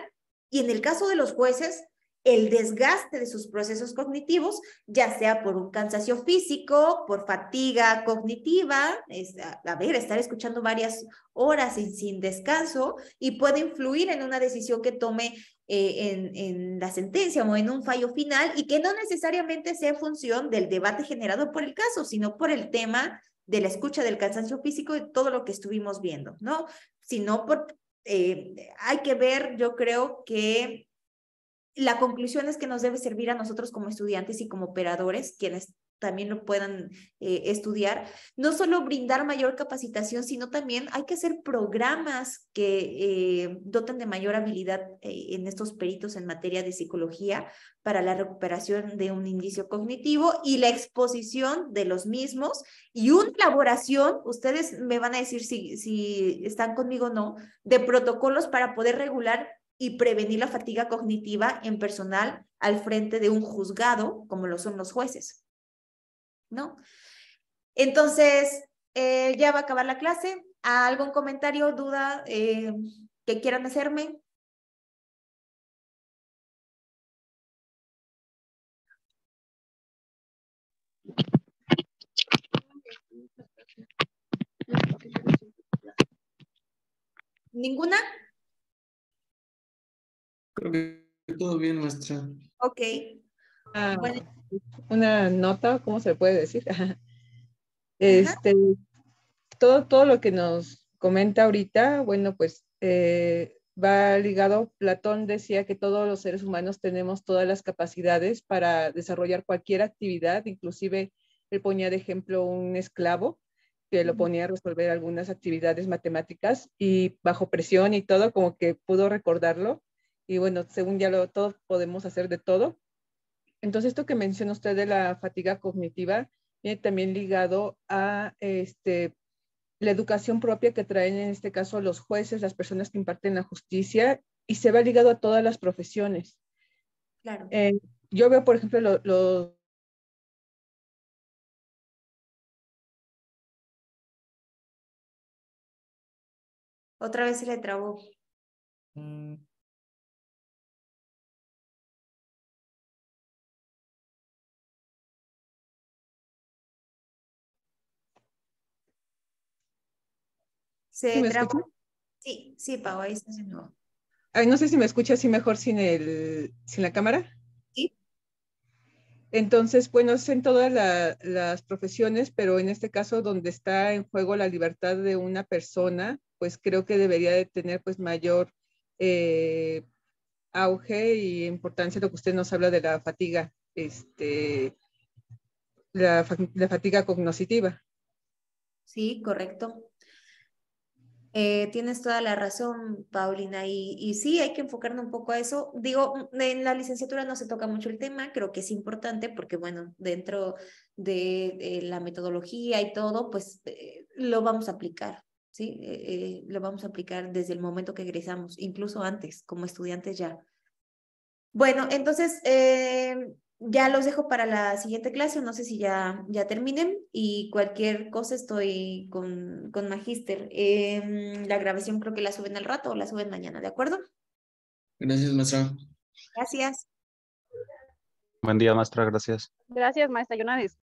y en el caso de los jueces, el desgaste de sus procesos cognitivos, ya sea por un cansancio físico, por fatiga cognitiva, estar escuchando varias horas sin descanso, y puede influir en una decisión que tome en la sentencia o en un fallo final, y que no necesariamente sea en función del debate generado por el caso, sino por el tema de la escucha del cansancio físico y todo lo que estuvimos viendo, ¿no? Sino hay que ver, yo creo que la conclusión es que nos debe servir a nosotros como estudiantes y como operadores, quienes también lo puedan estudiar, no solo brindar mayor capacitación, sino también hay que hacer programas que doten de mayor habilidad en estos peritos en materia de psicología para la recuperación de un indicio cognitivo y la exposición de los mismos y una elaboración, ustedes me van a decir si están conmigo o no, de protocolos para poder regular y prevenir la fatiga cognitiva en personal al frente de un juzgado, como lo son los jueces, ¿no? Entonces, ya va a acabar la clase. ¿Algún comentario, duda que quieran hacerme? ¿Ninguna? Creo que todo bien, maestra. Ok. Bueno. Una nota, ¿cómo se puede decir? Todo lo que nos comenta ahorita, bueno, pues va ligado. Platón decía que todos los seres humanos tenemos todas las capacidades para desarrollar cualquier actividad, inclusive él ponía de ejemplo un esclavo que lo ponía a resolver algunas actividades matemáticas y bajo presión y todo, como que pudo recordarlo. Y bueno, según ya todos podemos hacer de todo. Entonces, esto que menciona usted de la fatiga cognitiva viene también ligado a la educación propia que traen en este caso los jueces, las personas que imparten la justicia, y se va ligado a todas las profesiones. Claro. Yo veo, por ejemplo, los Otra vez se le trabó. ¿Sí me escucha? Sí, Pau, ahí está de nuevo. Ay, no sé si me escucha así mejor sin la cámara. Sí. Entonces, bueno, es en todas las profesiones, pero en este caso donde está en juego la libertad de una persona, pues creo que debería de tener pues mayor auge y importancia lo que usted nos habla de la fatiga, la fatiga cognitiva. Sí, correcto. Tienes toda la razón, Paulina, y sí, hay que enfocarnos un poco a eso. Digo, en la licenciatura no se toca mucho el tema, creo que es importante porque, bueno, dentro de la metodología y todo, pues lo vamos a aplicar, ¿sí? Lo vamos a aplicar desde el momento que egresamos, incluso antes, como estudiantes ya. Bueno, entonces ya los dejo para la siguiente clase, no sé si ya terminen y cualquier cosa estoy con Magíster. La grabación creo que la suben al rato o la suben mañana, ¿de acuerdo? Gracias, maestra. Gracias. Buen día, maestra, gracias. Gracias, maestra. Y una disculpa.